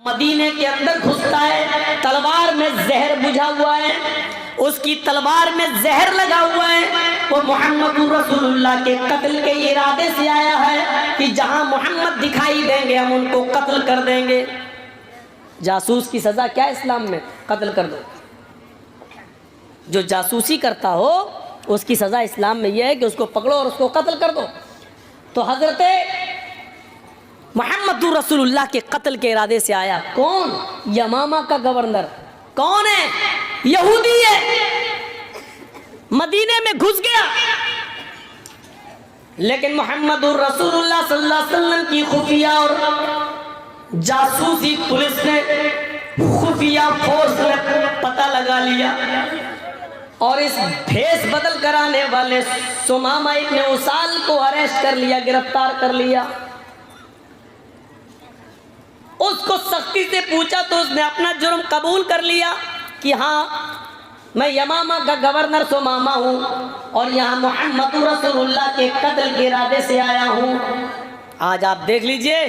मदीने के अंदर घुसता है, तलवार में जहर बुझा हुआ है, उसकी तलवार में जहर लगा हुआ है। वो मोहम्मद रसूलुल्लाह के कत्ल के इरादे से आया है कि जहां मोहम्मद दिखाई देंगे हम उनको कत्ल कर देंगे। जासूस की सजा क्या है इस्लाम में? कत्ल कर दो। जो जासूसी करता हो उसकी सजा इस्लाम में यह है कि उसको पकड़ो और उसको कत्ल कर दो। तो हजरत मोहम्मद रसूलुल्लाह के कत्ल के इरादे से आया। कौन? यमामा का गवर्नर। कौन है? यहूदी है। मदीने में घुस गया, लेकिन मोहम्मद रसूलुल्लाह सल्लल्लाहु अलैहि वसल्लम की खुफिया और जासूसी पुलिस ने, खुफिया फोर्स ने पता लगा लिया और इस भेष बदल कराने वाले सुमामा इब्न उसाल को अरेस्ट कर लिया, गिरफ्तार कर लिया। उसको सख्ती से पूछा तो उसने अपना जुर्म कबूल कर लिया कि हाँ मैं यमामा का गवर्नर सुमामा हूँ और यहाँ मोहम्मद रसूलुल्लाह के कत्ल के इरादे से आया हूँ। आज आप देख लीजिए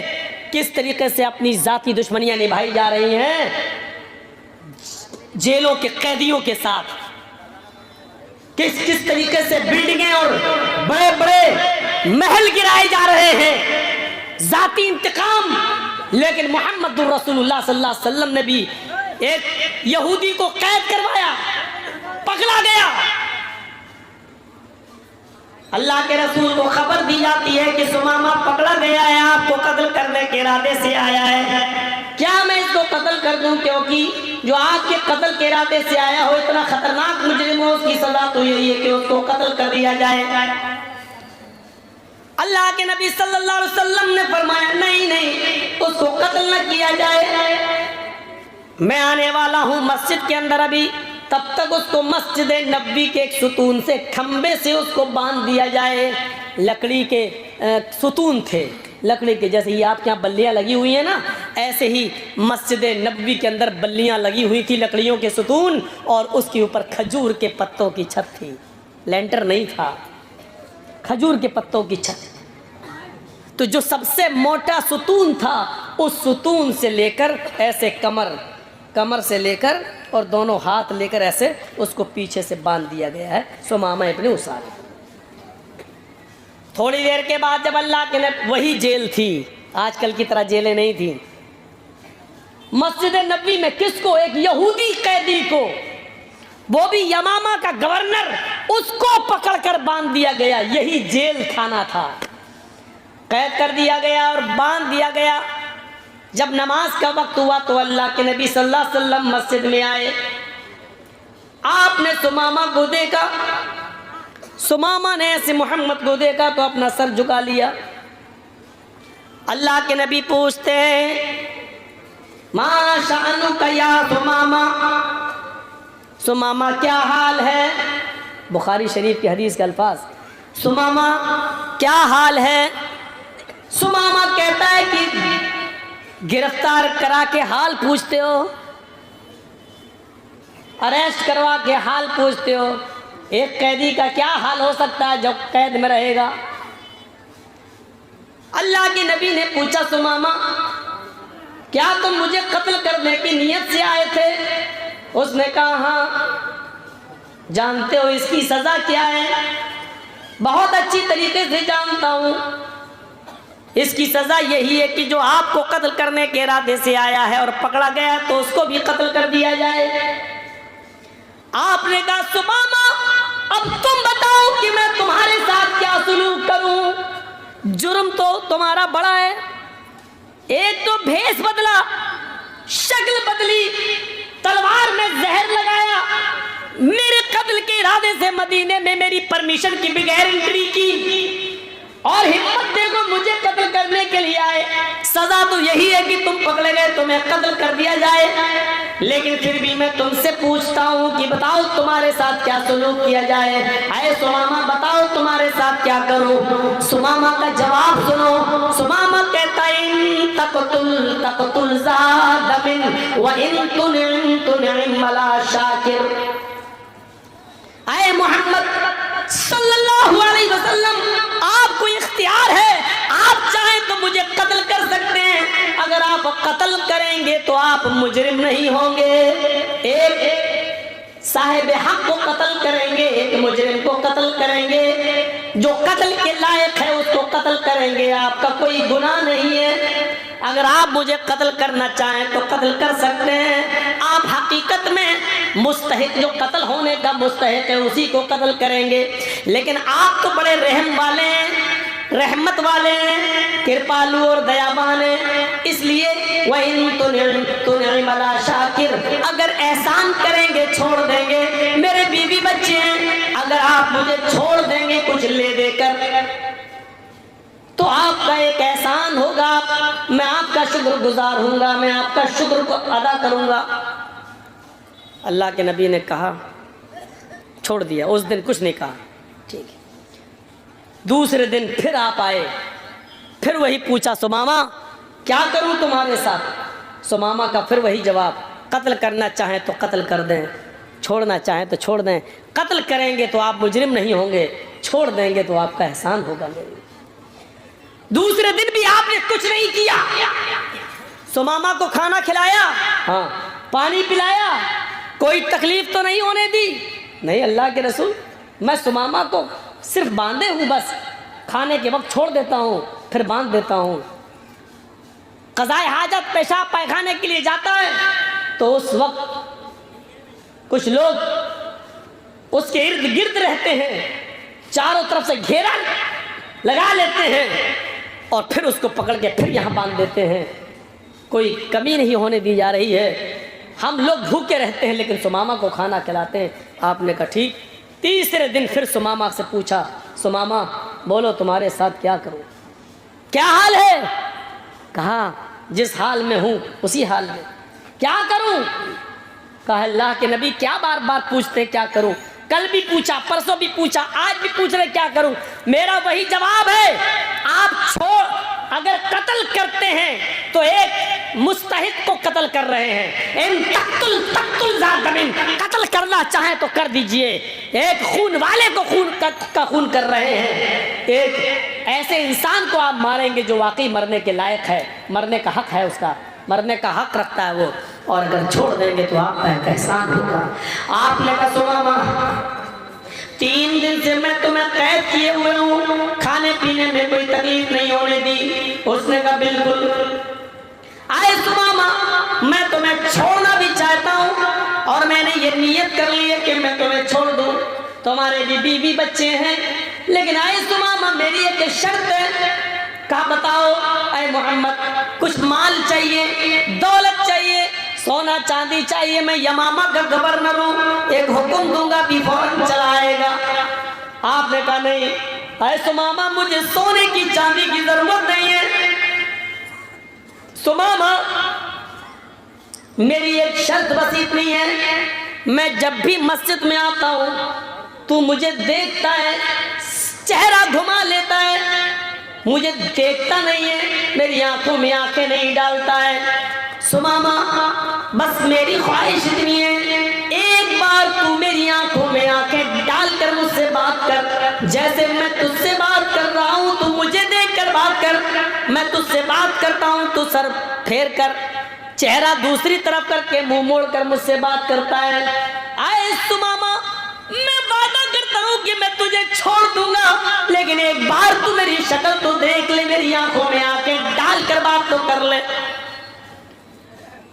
किस तरीके से अपनी जाती दुश्मनियाँ निभाई जा रही हैं जेलों के कैदियों के साथ। किस तरीके से बिल्डिंगें और बड़े बड़े महल गिराए जा रहे हैं, जाती इंतकाम। लेकिन मोहम्मद रसूलुल्लाह सल्लल्लाहु अलैहि वसल्लम ने भी एक यहूदी को कैद करवाया, पकड़ा गया। अल्लाह के रसूल को खबर दी जाती है कि सुमामा पकड़ा गया है, आपको कत्ल करने के इरादे से आया है। क्या मैं इसको कत्ल कर दूं? क्योंकि जो आपके कत्ल के इरादे से आया हो इतना खतरनाक मुजरिम हो, उसकी सजा तो यही है कि उसको कत्ल कर दिया जाए। अल्लाह के नबी सल्लल्लाहु अलैहि वसल्लम ने फरमाया नहीं नहीं, उसको कत्ल न किया जाए। मैं आने वाला हूँ मस्जिद के अंदर, अभी तब तक उसको मस्जिद नबवी के एक सुतून से, खंबे से उसको बांध दिया जाए। लकड़ी के सुतून थे, लकड़ी के, जैसे ये आपके यहाँ बल्लियाँ लगी हुई हैं ना, ऐसे ही मस्जिद नबवी के अंदर बल्लियाँ लगी हुई थी, लकड़ियों के सुतून, और उसके ऊपर खजूर के पत्तों की छत थी। लेंटर नहीं था, खजूर के पत्तों की छत। तो जो सबसे मोटा सुतून था उस सुतून से लेकर ऐसे कमर से लेकर और दोनों हाथ लेकर ऐसे उसको पीछे से बांध दिया गया है सुमामा इब्न उसाल। थोड़ी देर के बाद जब अल्लाह के नबी, वही जेल थी, आजकल की तरह जेलें नहीं थी, मस्जिद नबवी में किसको? एक यहूदी कैदी को, वो भी यमामा का गवर्नर, उसको पकड़कर बांध दिया गया। यही जेल खाना था। कैद कर दिया गया और बांध दिया गया। जब नमाज का वक्त हुआ तो अल्लाह के नबी सल्लल्लाहु अलैहि वसल्लम मस्जिद में आए। आपने सुमामा को देखा, सुमामा ने ऐसे मोहम्मद को देखा तो अपना सर झुका लिया। अल्लाह के नबी पूछते हैं मा शानुका या सुमामा, सुमामा क्या हाल है? बुखारी शरीफ की हदीस के अल्फाज, सुमामा क्या हाल है? सुमामा कहता है कि गिरफ्तार करा के हाल पूछते हो, अरेस्ट करवा के हाल पूछते हो। एक कैदी का क्या हाल हो सकता है जब कैद में रहेगा? अल्लाह के नबी ने पूछा सुमामा क्या तुम मुझे कत्ल करने की नीयत से आए थे? उसने कहा हाँ। जानते हो इसकी सजा क्या है? बहुत अच्छी तरीके से जानता हूं। इसकी सजा यही है कि जो आपको कत्ल करने के इरादे से आया है और पकड़ा गया तो उसको भी कत्ल कर दिया जाए। आपने कहा सुमामा अब तुम बताओ कि मैं तुम्हारे साथ क्या सुलूक करूं? जुर्म तो तुम्हारा बड़ा है, एक तो भेष बदला, शक्ल बदली, तलवार में जहर लगाया, मेरे कत्ल के इरादे से मदीने में मेरी परमिशन की बगैर एंट्री की और हिम्मत देखो मुझे कत्ल करने के लिए आए। सजा तो यही है कि तुम पकड़े गए, तुम्हें कत्ल कर दिया जाए। लेकिन फिर भी मैं तुमसे पूछता हूँ कि बताओ तुम्हारे साथ क्या सुलूक किया जाए? आए सुमामा बताओ तुम्हारे साथ क्या करूं? सुमामा का जवाब सुनो। सुमामा कहता है इन तक़तुल ज़ादमिन व इन तुनिम मला शाकिर। आए मोहम्मद सल्लल्लाहु अलैहि वसल्लम आपको इख्तियार है, आप चाहें तो मुझे कत्ल कर सकते हैं। अगर आप कत्ल करेंगे तो आप मुजरिम नहीं होंगे। एक साहिब हक को कत्ल करेंगे, एक मुजरिम को कत्ल करेंगे। जो कत्ल के लायक है उसको कत्ल करेंगे, आपका कोई गुनाह नहीं है। अगर आप मुझे कत्ल करना चाहें तो कत्ल कर सकते हैं। आप हकीकत में मुस्तहिक, जो कत्ल होने का मुस्तहिक है उसी को कत्ल करेंगे। लेकिन आप तो बड़े रहम वाले हैं, रहमत वाले हैं, कृपालु और दयावान हैं, इसलिए वहीं तुनिमला शाकिर, अगर एहसान करेंगे छोड़ देंगे। मेरे बीवी बच्चे हैं, अगर आप मुझे छोड़ देंगे कुछ ले देकर तो आपका एक एहसान होगा, मैं आपका शुक्रगुजार हूँगा, मैं आपका शुक्र को अदा करूँगा। अल्लाह के नबी ने कहा, छोड़ दिया, उस दिन कुछ नहीं कहा, ठीक है। दूसरे दिन फिर आप आए, फिर वही पूछा, सुमामा क्या करूँ तुम्हारे साथ? सुमामा का फिर वही जवाब, कत्ल करना चाहें तो कत्ल कर दें, छोड़ना चाहें तो छोड़ दें। कत्ल करेंगे तो आप मुजरिम नहीं होंगे, छोड़ देंगे तो आपका एहसान होगा मेरे। दूसरे दिन भी आपने कुछ नहीं किया। सुमामा को खाना खिलाया, हाँ, पानी पिलाया, कोई तकलीफ तो नहीं होने दी। नहीं अल्लाह के रसूल, मैं सुमामा को सिर्फ बांधे हूँ, बस खाने के वक्त छोड़ देता हूँ, फिर बांध देता हूँ। क़ज़ाए हाजत, पेशाब पैखाने के लिए जाता है तो उस वक्त कुछ लोग उसके इर्द गिर्द रहते हैं, चारों तरफ से घेरा लगा लेते हैं और फिर उसको पकड़ के फिर यहाँ बांध देते हैं। कोई कमी नहीं होने दी जा रही है। हम लोग भूखे रहते हैं लेकिन सुमामा को खाना खिलाते हैं। आपने कहा ठीक। तीसरे दिन फिर सुमामा से पूछा, सुमामा बोलो तुम्हारे साथ क्या करूं, क्या हाल है? कहा जिस हाल में हूं उसी हाल में। क्या करूं? कहा अल्लाह के नबी क्या बार बार पूछते क्या करूं? कल भी पूछा, परसों भी पूछा, आज भी पूछ रहे क्या करूं? मेरा वही जवाब है, आप अगर कत्ल करते हैं तो एक मुस्तहिक को कत्ल कर रहे हैं। इन तक्तुल ज़ातमिन, कत्ल करना चाहे तो कर दीजिए। एक खून वाले को खून कर रहे हैं। एक ऐसे इंसान को आप मारेंगे जो वाकई मरने के लायक है, मरने का हक है, उसका मरने का हक रखता है वो, और अगर छोड़ देंगे तो आपका एहसान होगा। आपने कहा सुमामा 3 दिन से मैं तुम्हें कैद किए हुए हूँ, खाने पीने में कोई तकलीफ नहीं होने दी। उसने कहा बिल्कुल। आए सुमामा मैं तुम्हें छोड़ना भी चाहता हूँ और मैंने ये नियत कर ली है कि मैं तुम्हें छोड़ दूँ, तुम्हारे भी बीवी बच्चे हैं। लेकिन आए सुमामा मेरी एक शर्त है। कहा बताओ ऐ मोहम्मद, कुछ माल चाहिए, दौलत चाहिए, सोना चांदी चाहिए, मैं यमामा का गवर्नर हूँ, एक हुक्म दूंगा भी फौरन चला आएगा। आपने कहा नहीं ऐ सुमामा मुझे सोने की चांदी की जरूरत नहीं है। सुमामा मेरी एक शर्त बस इतनी है, मैं जब भी मस्जिद में आता हूँ तू मुझे देखता है, चेहरा घुमा लेता है, मुझे देखता नहीं है, मेरी आंखों में आंखें नहीं डालता है। सुमामा बस मेरी ख्वाहिश इतनी है, एक बार तू मेरी आंखों में आंखें डालकर मुझसे बात कर। जैसे मैं तुझसे बात कर रहा हूँ तू मुझे देखकर बात कर, मैं तुझसे बात करता हूँ तू सर फेर कर, चेहरा दूसरी तरफ करके मुंह मोड़ कर मुझसे बात करता है। आए सुमामा मैं वादा करता हूँ कि मैं तुझे छोड़ दूंगा, लेकिन एक बार तू मेरी शक्ल तो देख ले, मेरी आंखों में आंखें डालकर बात तो कर ले।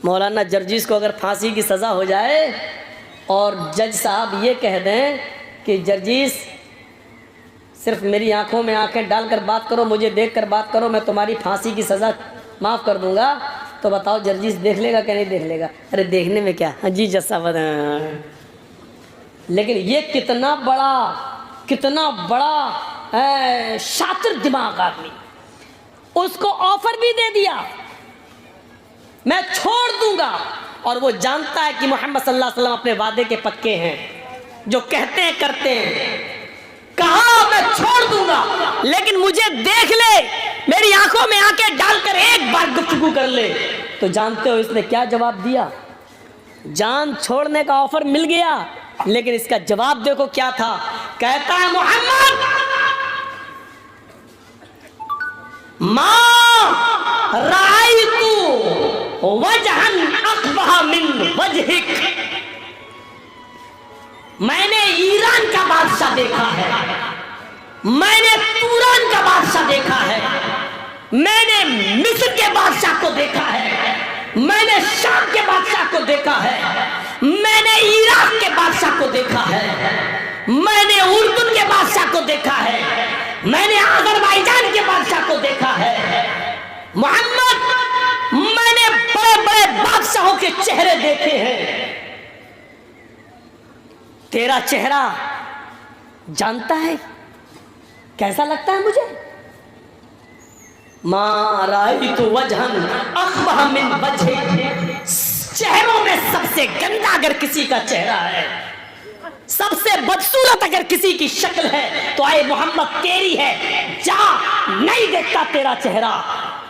मौलाना जर्जीस को अगर फांसी की सज़ा हो जाए और जज साहब ये कह दें कि जर्जीस सिर्फ मेरी आंखों में आंखें डालकर बात करो, मुझे देखकर बात करो, मैं तुम्हारी फांसी की सज़ा माफ़ कर दूंगा, तो बताओ जर्जीस देख लेगा क्या नहीं देख लेगा? अरे देखने में क्या, जी जज साहब। लेकिन ये कितना बड़ा शातिर दिमाग आदमी, उसको ऑफर भी दे दिया मैं छोड़ दूंगा, और वो जानता है कि मोहम्मद सल्लल्लाहु अलैहि वसल्लम अपने वादे के पक्के हैं, जो कहते हैं करते हैं। कहा मैं छोड़ दूंगा लेकिन मुझे देख ले, मेरी आंखों में आंखें डालकर एक बार गुफ्तगू कर ले। तो जानते हो इसने क्या जवाब दिया? जान छोड़ने का ऑफर मिल गया, लेकिन इसका जवाब देखो क्या था। कहता है मोहम्मद मां रायतु वजहन अकबह मिन वजहिक, मैंने ईरान का बादशाह देखा है, मैंने तुरान का बादशाह देखा है, मैंने मिस्र के बादशाह को देखा है, मैंने शाम के बादशाह को देखा है, मैंने इराक के बादशाह को देखा है, मैंने उर्दू के बादशाह को देखा है, मैंने अजरबैजान के बादशाह को देखा है। मोहम्मद, मैंने बड़े बड़े बादशाहों के चेहरे देखे हैं, तेरा चेहरा जानता है कैसा लगता है मुझे? मा रायतु वजहन अकबह मिन वजहिक, चेहरों में सबसे गंदा अगर किसी का चेहरा है, सबसे बदसूरत अगर किसी की शक्ल है तो आए मोहम्मद तेरी है, जा, नहीं देखता तेरा चेहरा,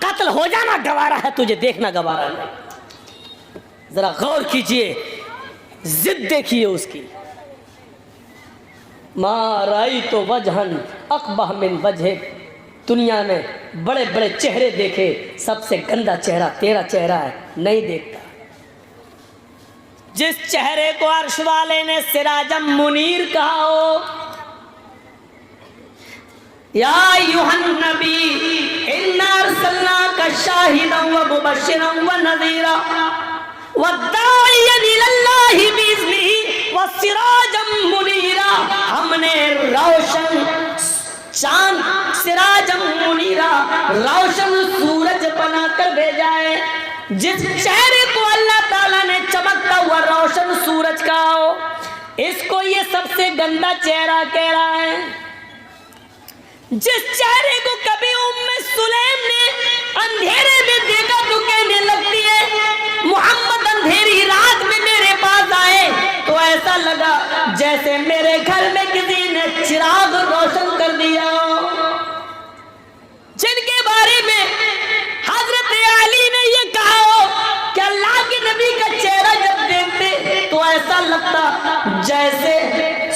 कत्ल हो जाना गवारा है, तुझे देखना गवारा नहीं। जरा गौर कीजिए, जिद देखिए उसकी। मा रायतु वजहन अकबह मिन वजहिक, दुनिया में बड़े बड़े चेहरे देखे, सबसे गंदा चेहरा तेरा चेहरा है, नहीं देखता। जिस चेहरे को अर्श वाले ने सिराजम मुनीर कहा हो, या अय्युहन नबी इन्ना अरसलनाका शाहिदन व मुबश्शिरन व नज़ीरा व दाइयन इलल्लाहि बिइज़्निही व सिराजम मुनीरा, हमने रोशन चांद, सिराजम मुनीरा, रोशन सूरज बनाकर भेजा है। जिस चेहरे को अल्लाह ताला ने चमकता हुआ रोशन सूरज का हो, इसको ये सबसे गंदा चेहरा कह रहा है। जिस चेहरे को कभी उम्मे सुलैम ने अंधेरे में देखा तो कहने लगती है मोहम्मद अंधेरी रात में मेरे पास आए तो ऐसा लगा जैसे मेरे घर में किसी ने चिराग रोशन कर दिया हो। जिनके बारे में हजरत अली ने ये कहा हो कि अल्लाह के नबी का चेहरा जब देखते तो ऐसा लगता जैसे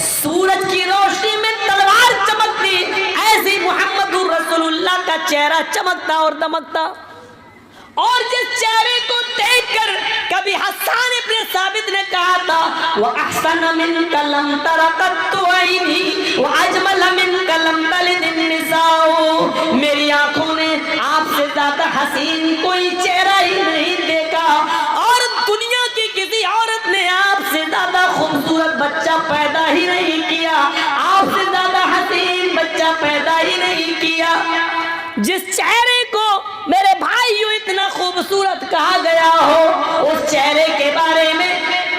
सूरज की रोशनी में तलवार चमकती, ऐसे मोहम्मदुर रसूलुल्लाह का चेहरा चमकता और दमकता। और जिस चेहरे को देखकर कभी हसन इब्न साबित ने कहा था वह अहसन मिन कलम तरकत्तु ऐनी व अजमल मिन कलम तलिदिन निसाओ, मेरी आंखों ने आपसे ज्यादा हसीन कोई चेहरा ही नहीं देखा और दुनिया की किसी औरत ने आपसे ज्यादा खूबसूरत बच्चा पैदा ही नहीं किया, आपसे ज्यादा हसीन बच्चा पैदा ही नहीं किया। जिस चेहरे को मेरे भाइयों इतना खूबसूरत कहा गया हो, उस चेहरे के बारे में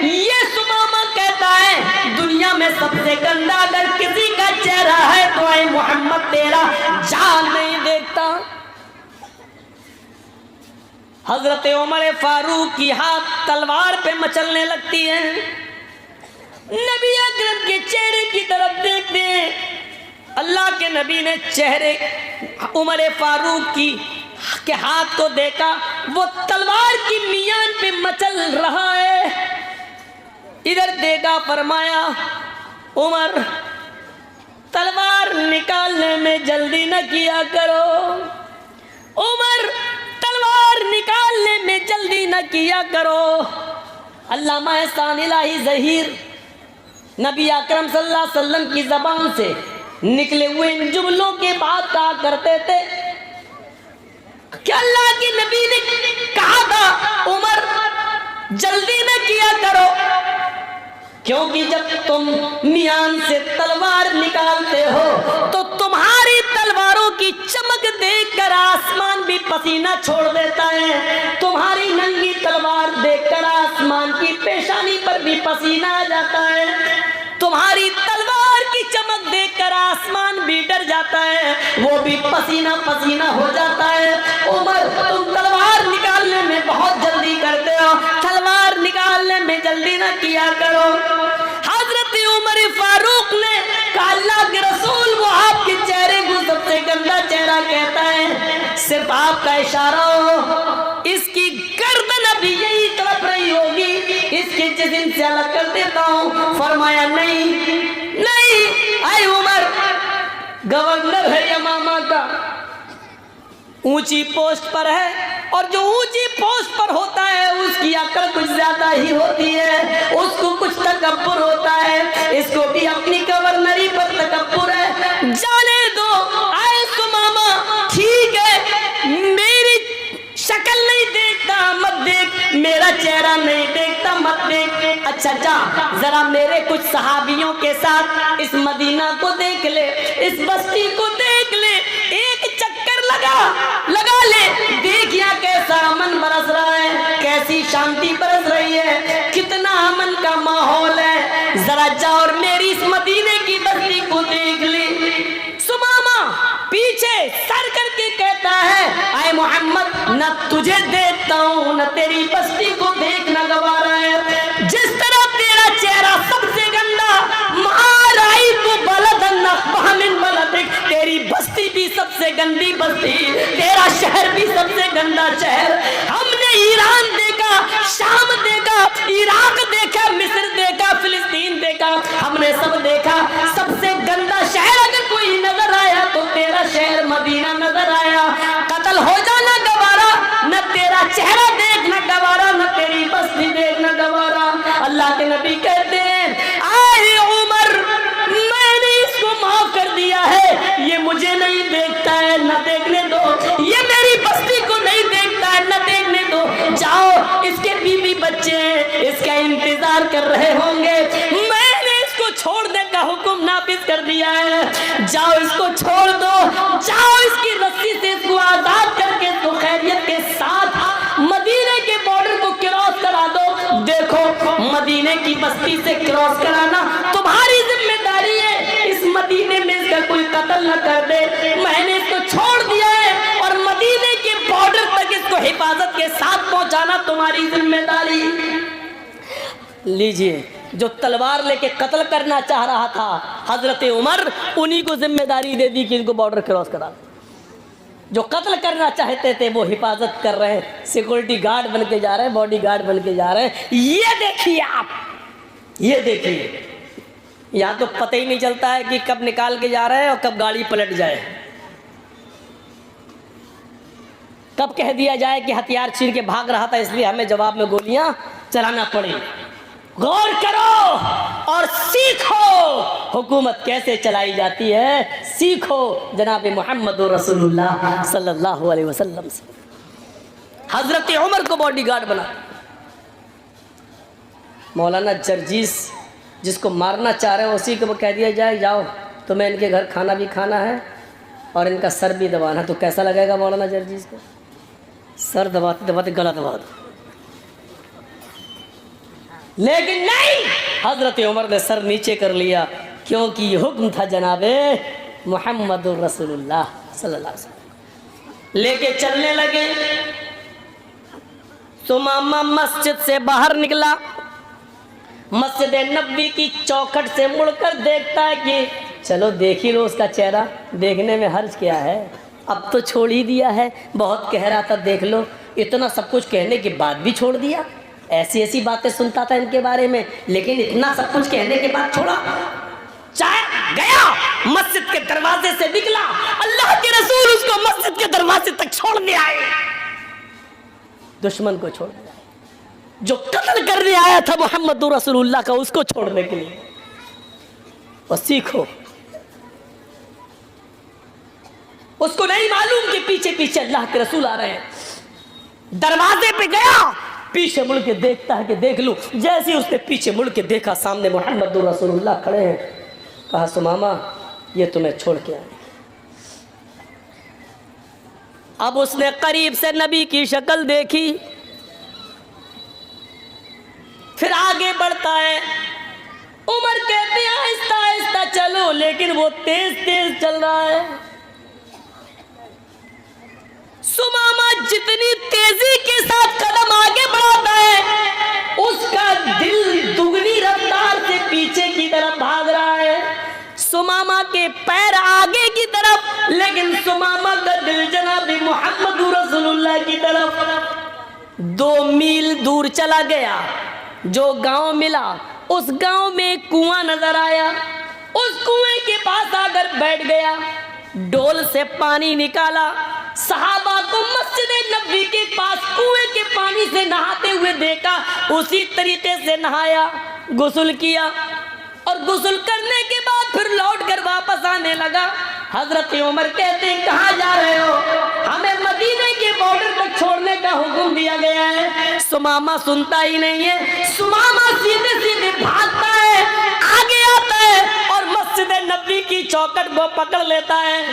ये सुमामा कहता है दुनिया में सबसे गंदा अगर किसी का चेहरा है तो ऐ मोहम्मद तेरा जान नहीं देखता। हजरत उमर फारूक की हाथ तलवार पे मचलने लगती है, नबी अकरम के चेहरे की तरफ देखते हैं, अल्लाह के नबी ने चेहरे उमर फारूक की के हाथ को देखा, वो तलवार की मियान पे मचल रहा है। इधर देखा, फरमाया उमर तलवार निकालने में जल्दी न किया करो, उमर तलवार निकालने में जल्दी न किया करो। अल्लामा एहसान इलाही ज़हीर नबी अकरम सल्लल्लाहु अलैहि वसल्लम की ज़बान से निकले हुए इन जुमलों के बाद कहा करते थे कि अल्लाह के नबी ने कहा था उमर जल्दी न किया करो, क्योंकि जब तुम मियान से तलवार निकालते हो तो तुम्हारी तलवारों की चमक देखकर आसमान भी पसीना छोड़ देता है, तुम्हारी नंगी तलवार देखकर आसमान की पेशानी पर भी पसीना आ जाता है, तुम्हारी तलवार की चमक देखकर आसमान भी डर जाता है, वो भी पसीना पसीना हो जाता है। उमर तुम तलवार निकालने में बहुत जल्दी करते हो, तलवार निकालने में जल्दी ना किया करो। हजरत उमर फारूक ने कहा अल्लाह के रसूल वो आपके चेहरे को सबसे गंदा चेहरा कहता है, सिर्फ आपका इशारा हो, इसकी गर्दन अभी यही तड़प रही होगी, इसके जिस्म से अलग कर देता हूँ। फरमाया नहीं नहीं, आए उमर गवर्नर है यमामा का, ऊंची पोस्ट पर है, और जो ऊंची पोस्ट पर होता है उसकी अकल कुछ ज्यादा ही होती है, उसको कुछ तकब्बुर होता है। इसको भी अपनी गवर्नरी पर तकब्बुर है। जाने दो, आए सुमामा, ठीक है मेरी शक्ल नहीं देखता मत देख, मेरा चेहरा नहीं देखता मत देख। अच्छा जा जरा मेरे कुछ सहाबियों के साथ इस मदीना को देख ले, इस बस्ती को देख ले, एक चक्कर लगा ले, देख यहाँ कैसा अमन बरस रहा है, कैसी शांति बरस रही है, कितना अमन का माहौल है। जरा जा और मेरी इस मदीने की बस्ती को देख ले। सुमामा पीछे सर करके कहता है, आए मोहम्मद, न तुझे देखता हूँ न तेरी बस्ती को देखना गवारा है। जिस तरह तेरा चेहरा सबसे गंदा, माराई तो बलदन बलदिक, तेरी बस्ती भी सबसे गंदी बस्ती, तेरा शहर भी सबसे गंदा शहर। हमने ईरान देखा, शाम देखा, इराक देखा, मिस्र देखा, फिलिस्तीन देखा, हमने सब देखा। सबसे गंदा शहर अगर कोई नजर आया तो तेरा शहर मदीना नजर आया। कत्ल हो जाना गवारा, न तेरा चेहरा देखना गवारा, न तेरी बस्ती देखना गवारा। अल्लाह के नबी कहते हैं, आए उमर, मैंने इसको माफ कर दिया है, ये मुझे नहीं देखता है, न देखने दो, ये मेरी बस्ती को नहीं देखता है, न देखने दो। जाओ, इसके बीवी बच्चे इसका इंतजार कर रहे होंगे, मैंने इसको छोड़ने का हुक्म नाफिज कर दिया है। जाओ इसको छोड़ दो, जाओ इसकी रस्सी से इसको आजाद करके तो खैरियत के साथ मदीने के बॉर्डर को क्रॉस करा दो। देखो, मदीने की बस्ती से क्रॉस कराना तुम्हारी जिम्मेदारी है, इस मदीने में इसका कोई कत्ल न कर दे। मैंने इसको छोड़ दिया है और मदीने के बॉर्डर तक इसको हिफाजत के साथ पहुंचाना तुम्हारी जिम्मेदारी। लीजिए, जो तलवार लेके कत्ल करना चाह रहा था हजरत उमर, उन्हीं को जिम्मेदारी दे दी कि इनको बॉर्डर क्रॉस करा। जो कत्ल करना चाहते थे वो हिफाजत कर रहे हैं, सिक्योरिटी गार्ड बन के जा रहे हैं, बॉडी गार्ड बन के जा रहे हैं। ये देखिए आप, ये देखिए, यहाँ तो पता ही नहीं चलता है कि कब निकाल के जा रहे हैं और कब गाड़ी पलट जाए, कब कह दिया जाए कि हथियार छीन के भाग रहा था इसलिए हमें जवाब में गोलियां चलाना पड़ी। गौर करो और सीखो हुकूमत कैसे चलाई जाती है, सीखो जनाब मोहम्मद रसूलुल्लाह सल्लल्लाहु अलैहि वसल्लम से। हजरत उमर को बॉडीगार्ड बना। मौलाना जर्जीस जिसको मारना चाह रहे हैं उसी को कह दिया जाए, जाओ तुम्हें इनके घर खाना भी खाना है और इनका सर भी दबाना। तो कैसा लगेगा मौलाना जर्जीस को? सर दबाते दबाते गला दबा दो। लेकिन नहीं, हजरत उमर ने सर नीचे कर लिया, क्योंकि ये हुक्म था जनाबे मोहम्मद रसूलुल्लाह सल्लल्लाहु अलैहि वसल्लम। लेके चलने लगे। सुमामा मस्जिद से बाहर निकला, मस्जिद नबी की चौखट से मुड़कर देखता है कि चलो देख ही लो उसका चेहरा, देखने में हर्ज क्या है, अब तो छोड़ ही दिया है। बहुत कह रहा था देख लो, इतना सब कुछ कहने के बाद भी छोड़ दिया। ऐसी ऐसी बातें सुनता था इनके बारे में, लेकिन इतना सब कुछ कहने के बाद छोड़ा। चाहे गया मस्जिद के दरवाजे से निकला, अल्लाह के रसूल उसको मस्जिद के दरवाजे तक छोड़ने आए, दुश्मन को छोड़ दिया। जो कत्ल करने आया था मोहम्मद रसूलुल्लाह का, उसको छोड़ने के लिए। और सीखो, उसको नहीं मालूम कि पीछे पीछे अल्लाह के रसूल आ रहे हैं। दरवाजे पे गया, पीछे मुड़ के देखता है कि देख लूं। जैसे ही उसने पीछे मुड़ के देखा, सामने मोहम्मद रसूलुल्लाह खड़े हैं। कहा सुमामा ये तुम्हें छोड़ के आए। अब उसने करीब से नबी की शक्ल देखी, फिर आगे बढ़ता है। उमर कहते हैं आहिस्ता आहिस्ता चलो, लेकिन वो तेज तेज चल रहा है। सुमामा जितनी तेजी के साथ कदम आगे बढ़ाता है, उसका दिल दुगनी रफ्तार से पीछे की तरफ भाग रहा है। सुमामा के पैर आगे की तरफ, लेकिन सुमामा का दिल जनाब मोहम्मद रसूलुल्लाह की तरफ। 2 मील दूर चला गया, जो गांव मिला, उस गांव में कुआं नजर आया। उस कुएं के पास आकर बैठ गया, डोल से पानी निकाला, सहाबा को मस्जिद नबी के पास कुएं के पानी से नहाते हुए देखा, उसी तरीके से नहाया, गुस्ल किया और गुस्ल करने के बाद फिर लौट कर वापस आने लगा। हजरत उमर कहते हैं कहाँ जा रहे हो? हमें मदीने के बॉर्डर तक छोड़ने का हुक्म दिया गया है। सुमामा सुनता ही नहीं है, सुमामा सीधे सीधे भागता है, आगे आता है और मस्जिद नबी की चौखट को पकड़ लेता है।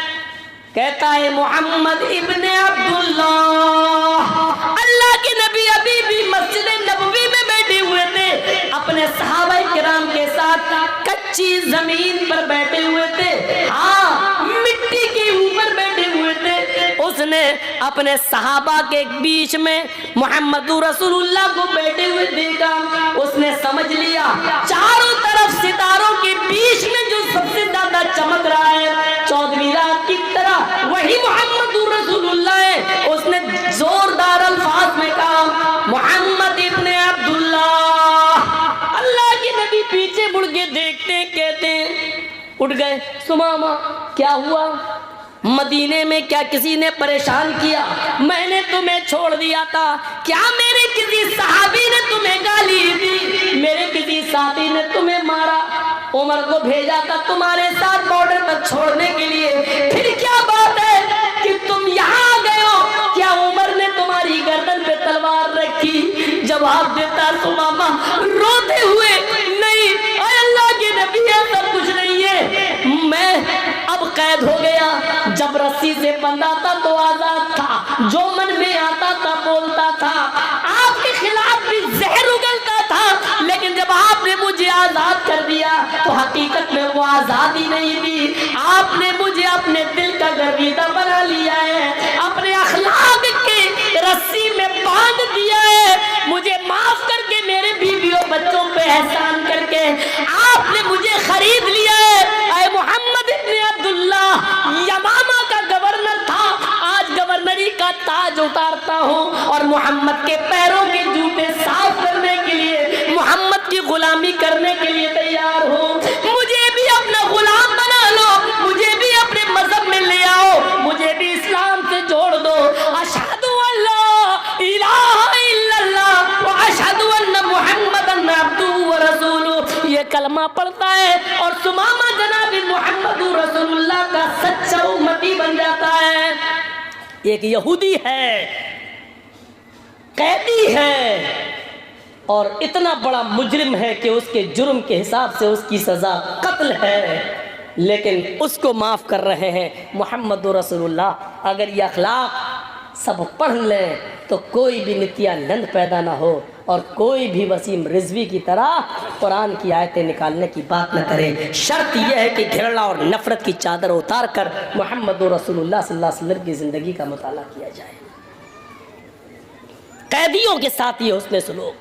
कहता है मोहम्मद इब्ने अब्दुल्लाह, अल्लाह के नबी अभी भी मस्जिद नबवी में बैठे हुए थे, अपने सहाबा किराम के साथ कच्ची जमीन पर बैठे हुए थे, हाँ मिट्टी के ऊपर बैठे हुए थे। उसने अपने सहाबा के बीच में मोहम्मद रसूलुल्लाह को बैठे हुए देखा, उसने समझ लिया चारों तरफ सितारों के बीच में जो सबसे ज्यादा चमक रहा है 14वीं रात की तरह, वही मोहम्मद रसूलुल्लाह है। उसने जोरदार अल्फाज में कहा मोहम्मद इब्ने अब्दुल्लाह। अल्लाह के नबी पीछे मुड़ के देखते कहते हैं, उठ गए, सुमामा क्या हुआ? मदीने में क्या किसी ने परेशान किया? मैंने तुम्हें छोड़ दिया था, क्या मेरे किसी सहाबी ने तुम्हें गाली दी? मेरे किसी साथी ने तुम्हें मारा? उमर को भेजा था तुम्हारे साथ बॉर्डर तक छोड़ने के लिए, फिर क्या बात है कि तुम यहाँ आ गए हो? क्या उमर ने तुम्हारी गर्दन पे तलवार रखी? जवाब देता सुमामा रोते हुए, नहीं अल्लाह के नबी ऐसा कुछ नहीं है, मैं अब कैद हो गया। जब रस्सी से बंधा था तो आजाद था, जो मन में आता था बोलता था, आपके खिलाफ भी जहर उगलता था, लेकिन जब आपने मुझे आजाद कर दिया तो हकीकत में वो आजादी नहीं थी, आपने मुझे अपने दिल का गर्विदा बना लिया है, अपने अखलाक के रस्सी में बांध दिया है। मुझे माफ करके मेरे बीवियों बच्चों पे एहसान करके आपने मुझे खरीद लिया है। ऐ मोहम्मद इब्ने अब्दुल्लाह, यमामा का गवर्नर था, आज गवर्नरी का ताज उतारता हूँ और मोहम्मद के पैरों के जूते साफ करने के लिए, मोहम्मद की गुलामी करने के लिए तैयार हूँ। मुझे भी अपना गुलाम बना लो, मुझे भी अपने मजहब में ले आओ, मुझे भी इस्लाम से जोड़ दो। अशहदु अल्ला इलाहा इल्लल्लाह व अशहदु अन्ना मुहम्मदन अब्दुहु व रसूलुहु, ये कलमा पढ़ता है और सुमामा जनाब मोहम्मद रसूलुल्लाह का सच्चा उम्मती बन जाता है। एक यहूदी है, कैदी है और इतना बड़ा मुजरिम है कि उसके जुर्म के हिसाब से उसकी सजा कत्ल है, लेकिन उसको माफ कर रहे हैं मोहम्मद रसूलुल्लाह। अगर ये अखलाक सब पढ़ लें तो कोई भी नित्यानंद पैदा ना हो और कोई भी वसीम रिजवी की तरह कुरान की आयतें निकालने की बात न करे। शर्त यह है कि घृणा और नफरत की चादर उतार कर मोहम्मद रसूलुल्लाह सल्लल्लाहु अलैहि वसल्लम की ज़िंदगी का मुताला किया जाए। कैदियों के साथ ये हुस्न सलूक,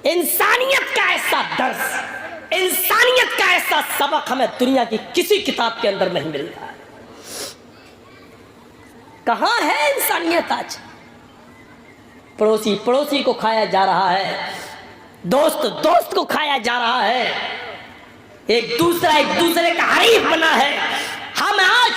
इंसानियत का ऐसा दर्स, इंसानियत का ऐसा सबक हमें दुनिया की किसी किताब के अंदर नहीं मिलता है। कहाँ है इंसानियत आज? पड़ोसी पड़ोसी को खाया जा रहा है, दोस्त दोस्त को खाया जा रहा है, एक दूसरे का हरीफ बना है। हम आज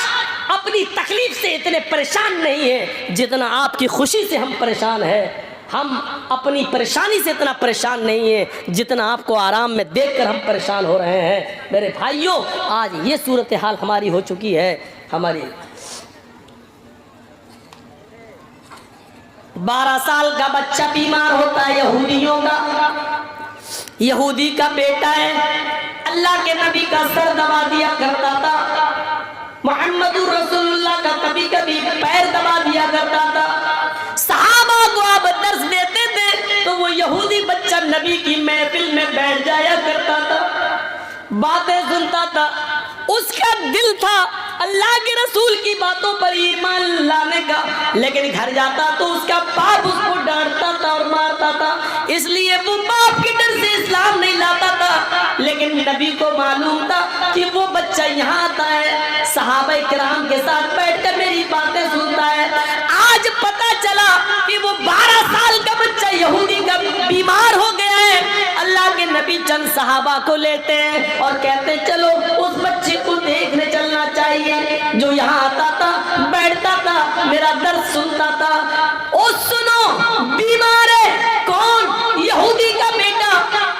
अपनी तकलीफ से इतने परेशान नहीं हैं जितना आपकी खुशी से हम परेशान हैं। हम अपनी परेशानी से इतना परेशान नहीं है जितना आपको आराम में देखकर हम परेशान हो रहे हैं। मेरे भाइयों, आज ये सूरत हाल हमारी हो चुकी है। हमारी 12 साल का बच्चा बीमार होता है, यहूदियों का, यहूदी का बेटा है, अल्लाह के नबी का सर दबा दिया करता था, मोहम्मद रसूलुल्लाह का कभी कभी पैर दबा दिया करता था। सहाबा को आप दर्स देते थे तो वो यहूदी बच्चा नबी की महफिल में बैठ जाया करता था, बातें सुनता था। उसका दिल था अल्लाह के रसूल की बातों पर ईमान लाने का, लेकिन घर जाता तो उसका बाप उसको डांटता था और मारता था, इसलिए वो बाप के डर से इस्लाम नहीं लाता था। लेकिन नबी को मालूम था कि वो बच्चा यहाँ आता है, सहाबा किराम के साथ बैठकर मेरी बातें सुनता है। आज पता चला कि वो 12 साल का बच्चा यहूदी का बीमार हो गया है। अल्लाह के नबी चंद सहाबा को लेते हैं और कहते हैं चलो उस बच्चे को देखने चलना चाहिए जो यहाँ आता था, बैठता था, मेरा दर्द सुनता था। ओ सुनो, बीमार है कौन? यहूदी का बेटा।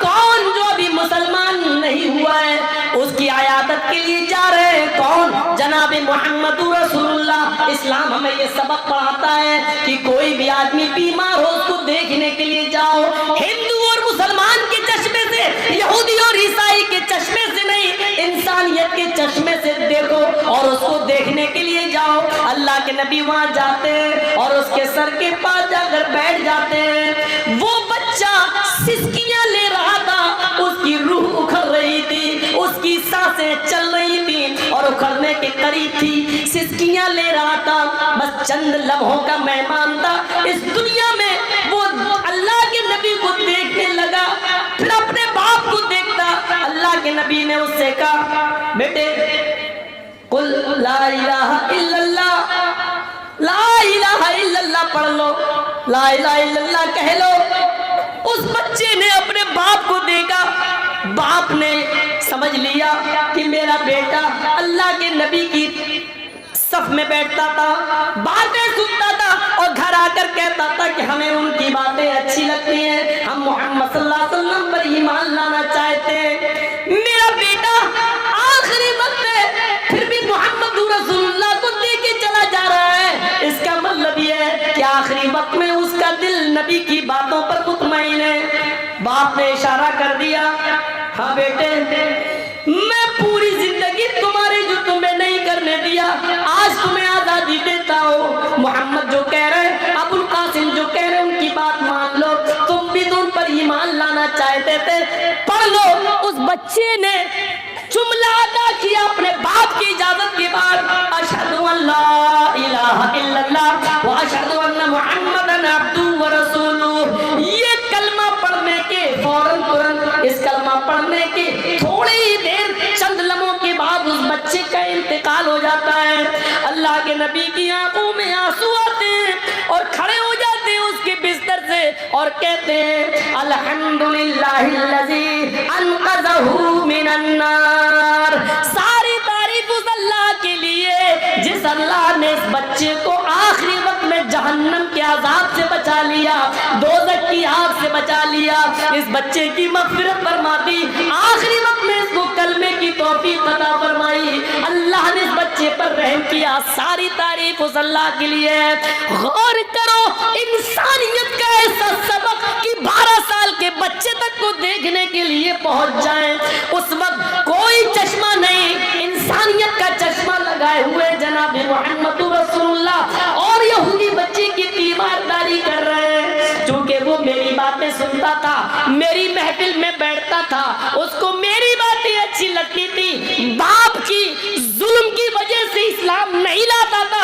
कौन? जो अभी मुसलमान नहीं हुआ है, उसकी आयादत के लिए जा रहे हैं। कौन? जनाब मोहम्मद रसूलुल्लाह। इस्लाम हमें ये सबक पढ़ाता है कि कोई भी आदमी बीमार हो उसको देखने के लिए जाओ। हिंदू और मुसलमान के चश्मे से, यहूदी और ईसाई के चश्मे से नहीं, इंसानियत के चश्मे से देखो और उसको देखने के लिए जाओ। अल्लाह के नबी वहां जाते हैं और उसके सर के पास जाकर बैठ जाते हैं। वो बच्चा सिसकियां ले रहा था, उसकी रूह उखड़ रही थी, उसकी सांसें चल रही थी और उखड़ने के करीब थी, सिसकियां ले रहा था। बस चंद लम्हों का मेहमान था इस दुनिया में। वो अल्लाह के नबी को देखने लगा, फिर अपने बाप को देखता। अल्लाह के नबी ने उससे कहा, बेटे कुल ला इलाहा इल्लल्लाह, ला इलाहा इल्लल्लाह पढ़ लो, ला इलाहा इल्लल्लाह कह लो। उस बच्चे ने अपने बाप को देखा, बाप ने समझ लिया कि मेरा बेटा अल्लाह के नबी की सफ में बैठता था, बातें सुनता था और घर आकर कहता था कि हमें उनकी बातें अच्छी लगती हैं, हम मोहम्मद सल्लल्लाहु अलैहि वसल्लम पर ईमान लाना चाहते हैं। मेरा बेटा आखिरी वक्त है, फिर भी मोहम्मद रसूलुल्लाह को देके चला जा रहा है। इसका मतलब यह है कि आखिरी वक्त में उसका दिल नबी की बातों पर मुतमईन है। बाप ने इशारा कर दिया, हाँ बेटे, मैं पूरी जिंदगी तुम्हारी जो तुम्हें नहीं करने दिया, आज तुम्हें आजादी देता हूँ। मोहम्मद जो कह रहे हैं, अबुल कासिम जो कह रहे हैं, उनकी बात मान लो। तुम भी तो उन पर ईमान लाना चाहते थे, पढ़ लो। उस बच्चे ने जुमला अदा किया अपने बाप की इजाजत के बाद, अशहदु अल्ला इलाहा इल्लल्लाह व अशहदु अन्ना मुहम्मदन अब्दुहु व रसूलुहु। ये कलमा पढ़ने के फौरन तुरंत, इस कलमा पढ़ने के थोड़ी ही देर, चंद लम्हों के बाद उस बच्चे का इंतकाल हो जाता है। अल्लाह के नबी की आंखों में आंसू आते हैं और खड़े हो जाते हैं उसके बिस्तर से और कहते हैं, अल्हम्दुलिल्लाहिल्लज़ी अनक़ज़हु मिनन नार। सारी तारीफ उस अल्लाह के लिए जिस अल्लाह ने इस बच्चे को आखिरी वक्त में जहन्नम के अज़ाब से बचा लिया, दोज़ख की आग से बचा लिया, इस बच्चे की मग़फ़िरत फरमा दी, आखिरी वक्त में इसको कलमे की तौफ़ीक़ अता फरमाई। अल्लाह ने इस बच्चे पर रहम किया। सारी तारीफ उस अल्लाह के लिए है। गौर करो, इंसानियत का ऐसा सबक कि 12 साल के बच्चे तक को देखने के लिए पहुंच जाए। उस वक्त कोई चश्मा नहीं, इंसानियत का चश्मा लगाए हुए जनाब मोहम्मद रसूलुल्लाह और यहूदी बच्चे की तीमारदारी कर रहे हैं। क्योंकि वो मेरी बातें सुनता था, मेरी महफिल में बैठता था, उसको मेरी बातें अच्छी लगती थी, बाप की जुल्म की वजह से इस्लाम नहीं लाता था,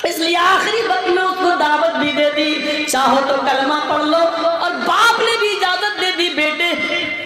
इसलिए आखिरी वक्त में उसको दावत भी दे दी, चाहो तो कलमा पढ़ लो। और बाप ने भी इजाजत दे दी, बेटे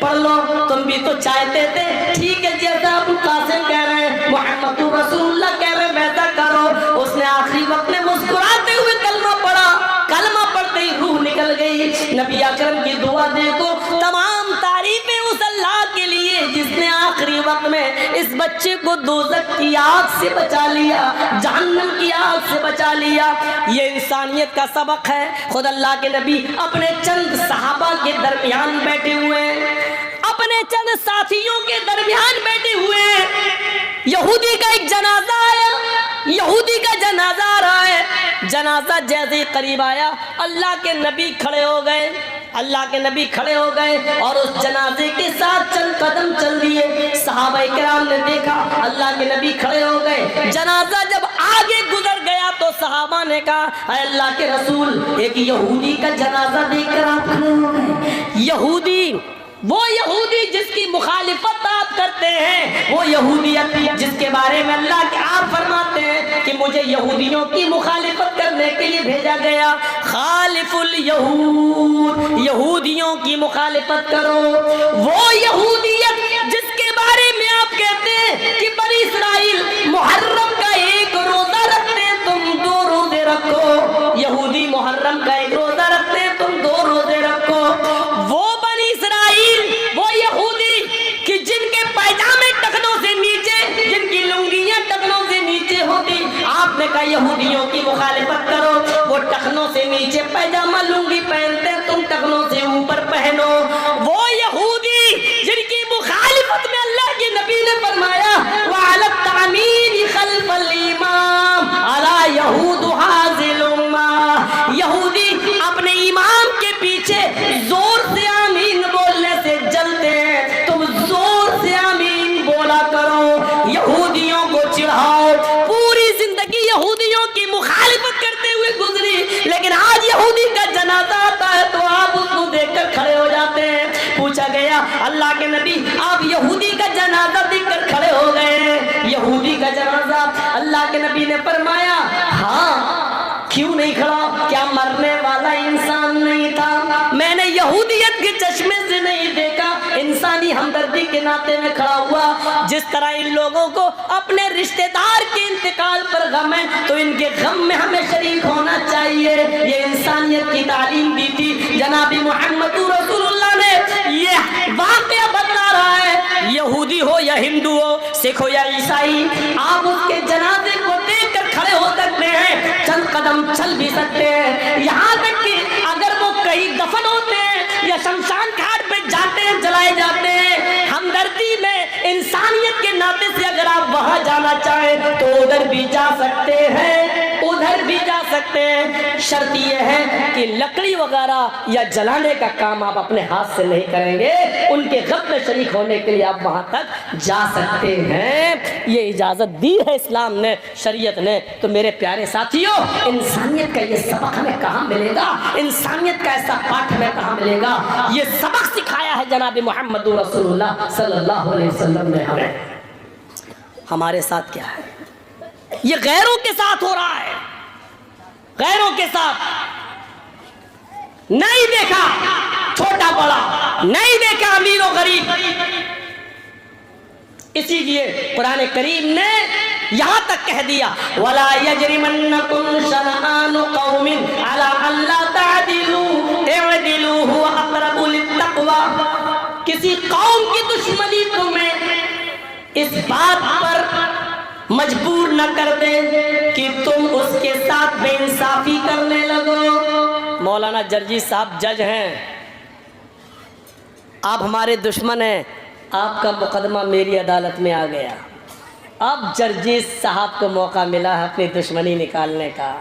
पढ़ लो, तुम भी तो चाहते थे। ठीक है, जैसा अबुल कासिम कह रहे हैं, मोहम्मद रसूलुल्लाह कह रहे हैं, वैसा करो। उसने आखिरी वक्त में मुस्कुराते हुए कलमा पढ़ा। कलमा पढ़ते ही रूह निकल गई। नबी अकरम की दुआ देखो, तमाम तारीफें उस अल्लाह के लिए जिसने आखिरी वक्त में इस बच्चे को दोज़ख की आग से बचा लिया, जहन्नम की आग से बचा लिया। ये इंसानियत का सबक है। खुद अल्लाह के नबी अपने चंद सहाबा के दरमियान बैठे हुए हैं, अपने चंद साथियों के दरमियान बैठे हुए हैं। यहूदी का एक जनाजा आया, यहूदी का जनाजा आ रहा है। जनाजा जैसे ही करीब आया, अल्लाह के नबी खड़े हो गए, अल्लाह के नबी खड़े हो गए और उस जनाजे के साथ चंद कदम चल दिए। सहाबा किराम ने देखा, अल्लाह के नबी खड़े हो गए। जनाजा जब आगे गुजर गया तो सहाबा ने कहा, अल्लाह के रसूल, एक यहूदी का जनाजा देखकर आप खड़े हो गए। यहूदी, वो यहूदी जिसकी मुखालिफत आप करते हैं, वो यहूदियत जिसके बारे में अल्लाह के आप फरमाते हैं कि मुझे यहूदियों की मुखालिफत करने के लिए भेजा गया। खालिफुल यहूद, यहूदियों की मुखालिफत करो। वो यहूदियत जिसके बारे में आप कहते हैं कि बनी इस्राइल मुहर्रम का एक रोजा रखते हैं, तुम 2 रोजे रखो। यहूदी मुहर्रम का एक रोजा रखते हैं, तुम 2 रोजे रखो। वो बनी इस्राइल, वो आपने कहा यहूदियों की मुखालिफत करो, वो टखनों से नीचे पैजामा लुंगी पहनते, तुम टखनों से ऊपर पहनो। वो यहूदी जिनकी मुखालिफत में अल्लाह के नबी ने फरमाया वअला तमीन खल्फल इमाम अला यहूद हाजिल उम्मा, यहूदी अपने इमाम के पीछे जोर से आमीन बोलने से जलते हैं, तुम जोर से आमीन बोला करो। यहूदियों को चिढ़ाओ, पूरी जिंदगी यहूदियों की मुखालिफत करते हुए गुजरी, लेकिन आज यहूदी का जनाजा आता है तो आप उसको देखकर खड़े हो जाते हैं। पूछा गया अल्लाह के नबी आप यहूदी का जनाजा देखकर खड़े हो गए? यहूदी का जनाजा, अल्लाह के नबी ने फरमाया हाँ, क्यों नहीं खड़ा? क्या मरने वाला इंसान नहीं था? मैंने यहूदियत के चश्मे से नहीं देखा, इंसानी हमदर्दी के नाते में खड़ा हुआ। जिस तरह इन लोगों को अपने रिश्तेदार के इंतकाल पर गम है तो इनके गम में हमें शरीक होना चाहिए। ये इंसानियत की तालीम दी थी जनाबी मोहम्मद रसूलुल्लाह ने। ये वाकया बतला रहा है, यहूदी हो या हिंदू हो, सिख हो या ईसाई, आप उसके जनाजे को देखकर खड़े हो सकते हैं, चंद कदम चल भी सकते हैं। यहाँ तक कि अगर वो कहीं दफन होते हैं या शमशान घाट पे जाते हैं, जलाए जाते हैं, हमदर्दी में इंसानियत के नाते से अगर आप वहां जाना चाहें तो उधर भी जा सकते हैं, उधर भी जा सकते हैं। शर्त यह है कि लकड़ी वगैरह या जलाने का काम आप अपने हाथ से नहीं करेंगे, उनके गम में शरीक होने के लिए आप वहां तक जा सकते हैं। ये इजाजत दी है इस्लाम ने, शरीयत ने। तो मेरे प्यारे साथियों, इंसानियत का ये सबक हमें कहाँ मिलेगा? इंसानियत का ऐसा पाठ हमें कहाँ मिलेगा? ये सबक सिखाया है जनाब मोहम्मद रसूलुल्लाह सल्लल्लाहु अलैहि वसल्लम ने हमें। हमारे साथ क्या है? ये गैरों के साथ हो रहा है, गैरों के साथ। नहीं देखा छोटा बड़ा, नहीं देखा अमीर और गरीब। इसीलिए कुरान करीम ने यहां तक कह दिया वला यजरिमन्नकुम शनआनु कौमिन अला अल्ला तादिलू इअदिलू हुवा अक़रबु लित्तक़वा। किसी कौम की दुश्मनी तुम्हें इस बात पर मजबूर न कर दे कि तुम उसके साथ बेइंसाफी करने लगो। मौलाना जर्जी साहब जज हैं, आप हमारे दुश्मन हैं, आपका मुकदमा मेरी अदालत में आ गया। अब जर्जी साहब को मौका मिला है अपनी दुश्मनी निकालने का।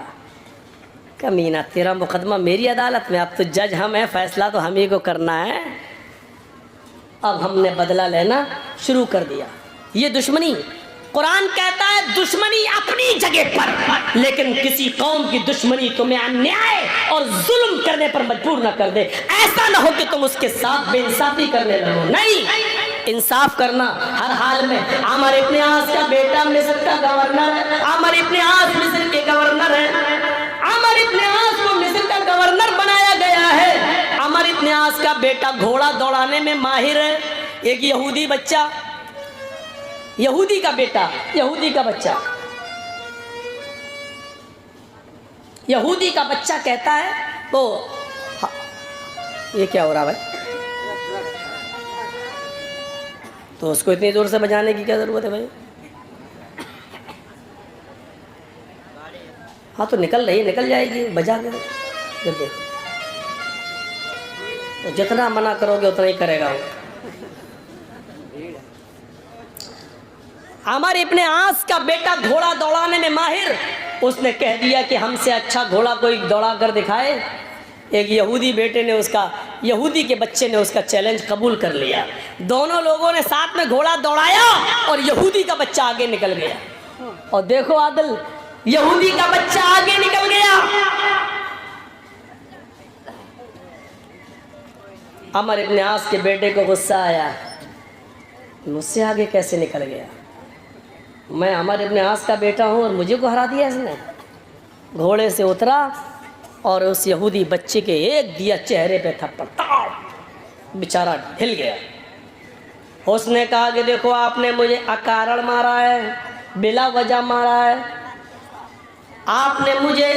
कमीना, तेरा मुकदमा मेरी अदालत में, अब तो जज हम हैं, फैसला तो हम ही को करना है। अब हमने बदला लेना शुरू कर दिया। ये दुश्मनी, कुरान कहता है दुश्मनी अपनी जगह पर, लेकिन किसी कौम की दुश्मनी तुम्हें अन्याय और जुल्म करने पर मजबूर न कर दे। ऐसा ना हो कि तुम उसके साथ बेइंसाफी करने लगो। नहीं, इंसाफ करना हर हाल में। अमर इब्न आस का बेटा मिस्र का गवर्नर है, अमर इब्न आस मिस्र के गवर्नर है। अमर इब्न आस को मिस्र का गवर्नर बनाया गया है। अमर इब्न आस का बेटा घोड़ा दौड़ाने में माहिर है। एक यहूदी बच्चा, यहूदी का बेटा, यहूदी का बच्चा, यहूदी का बच्चा कहता है तो ये क्या हो रहा भाई? तो उसको इतनी जोर से बजाने की क्या जरूरत है भाई? हाँ तो निकल रही, निकल जाएगी, बजा के देखो। तो जितना मना करोगे उतना ही करेगा वो। अमर इब्ने आस का बेटा घोड़ा दौड़ाने में माहिर, उसने कह दिया कि हमसे अच्छा घोड़ा कोई दौड़ा कर दिखाए। एक यहूदी बेटे ने उसका, यहूदी के बच्चे ने उसका चैलेंज कबूल कर लिया। दोनों लोगों ने साथ में घोड़ा दौड़ाया और यहूदी का बच्चा आगे निकल गया। और देखो आदिल, यहूदी का बच्चा आगे निकल गया। अमर इब्ने आस के बेटे को गुस्सा आया, मुझसे आगे कैसे निकल गया? मैं अमर इब्ने आस का बेटा हूँ और मुझे को हरा दिया इसने। घोड़े से उतरा और उस यहूदी बच्चे के एक दिया चेहरे पे थप्पड़, बेचारा हिल गया। उसने कहा कि देखो आपने मुझे अकारण मारा है, बिला वजह मारा है, आपने मुझे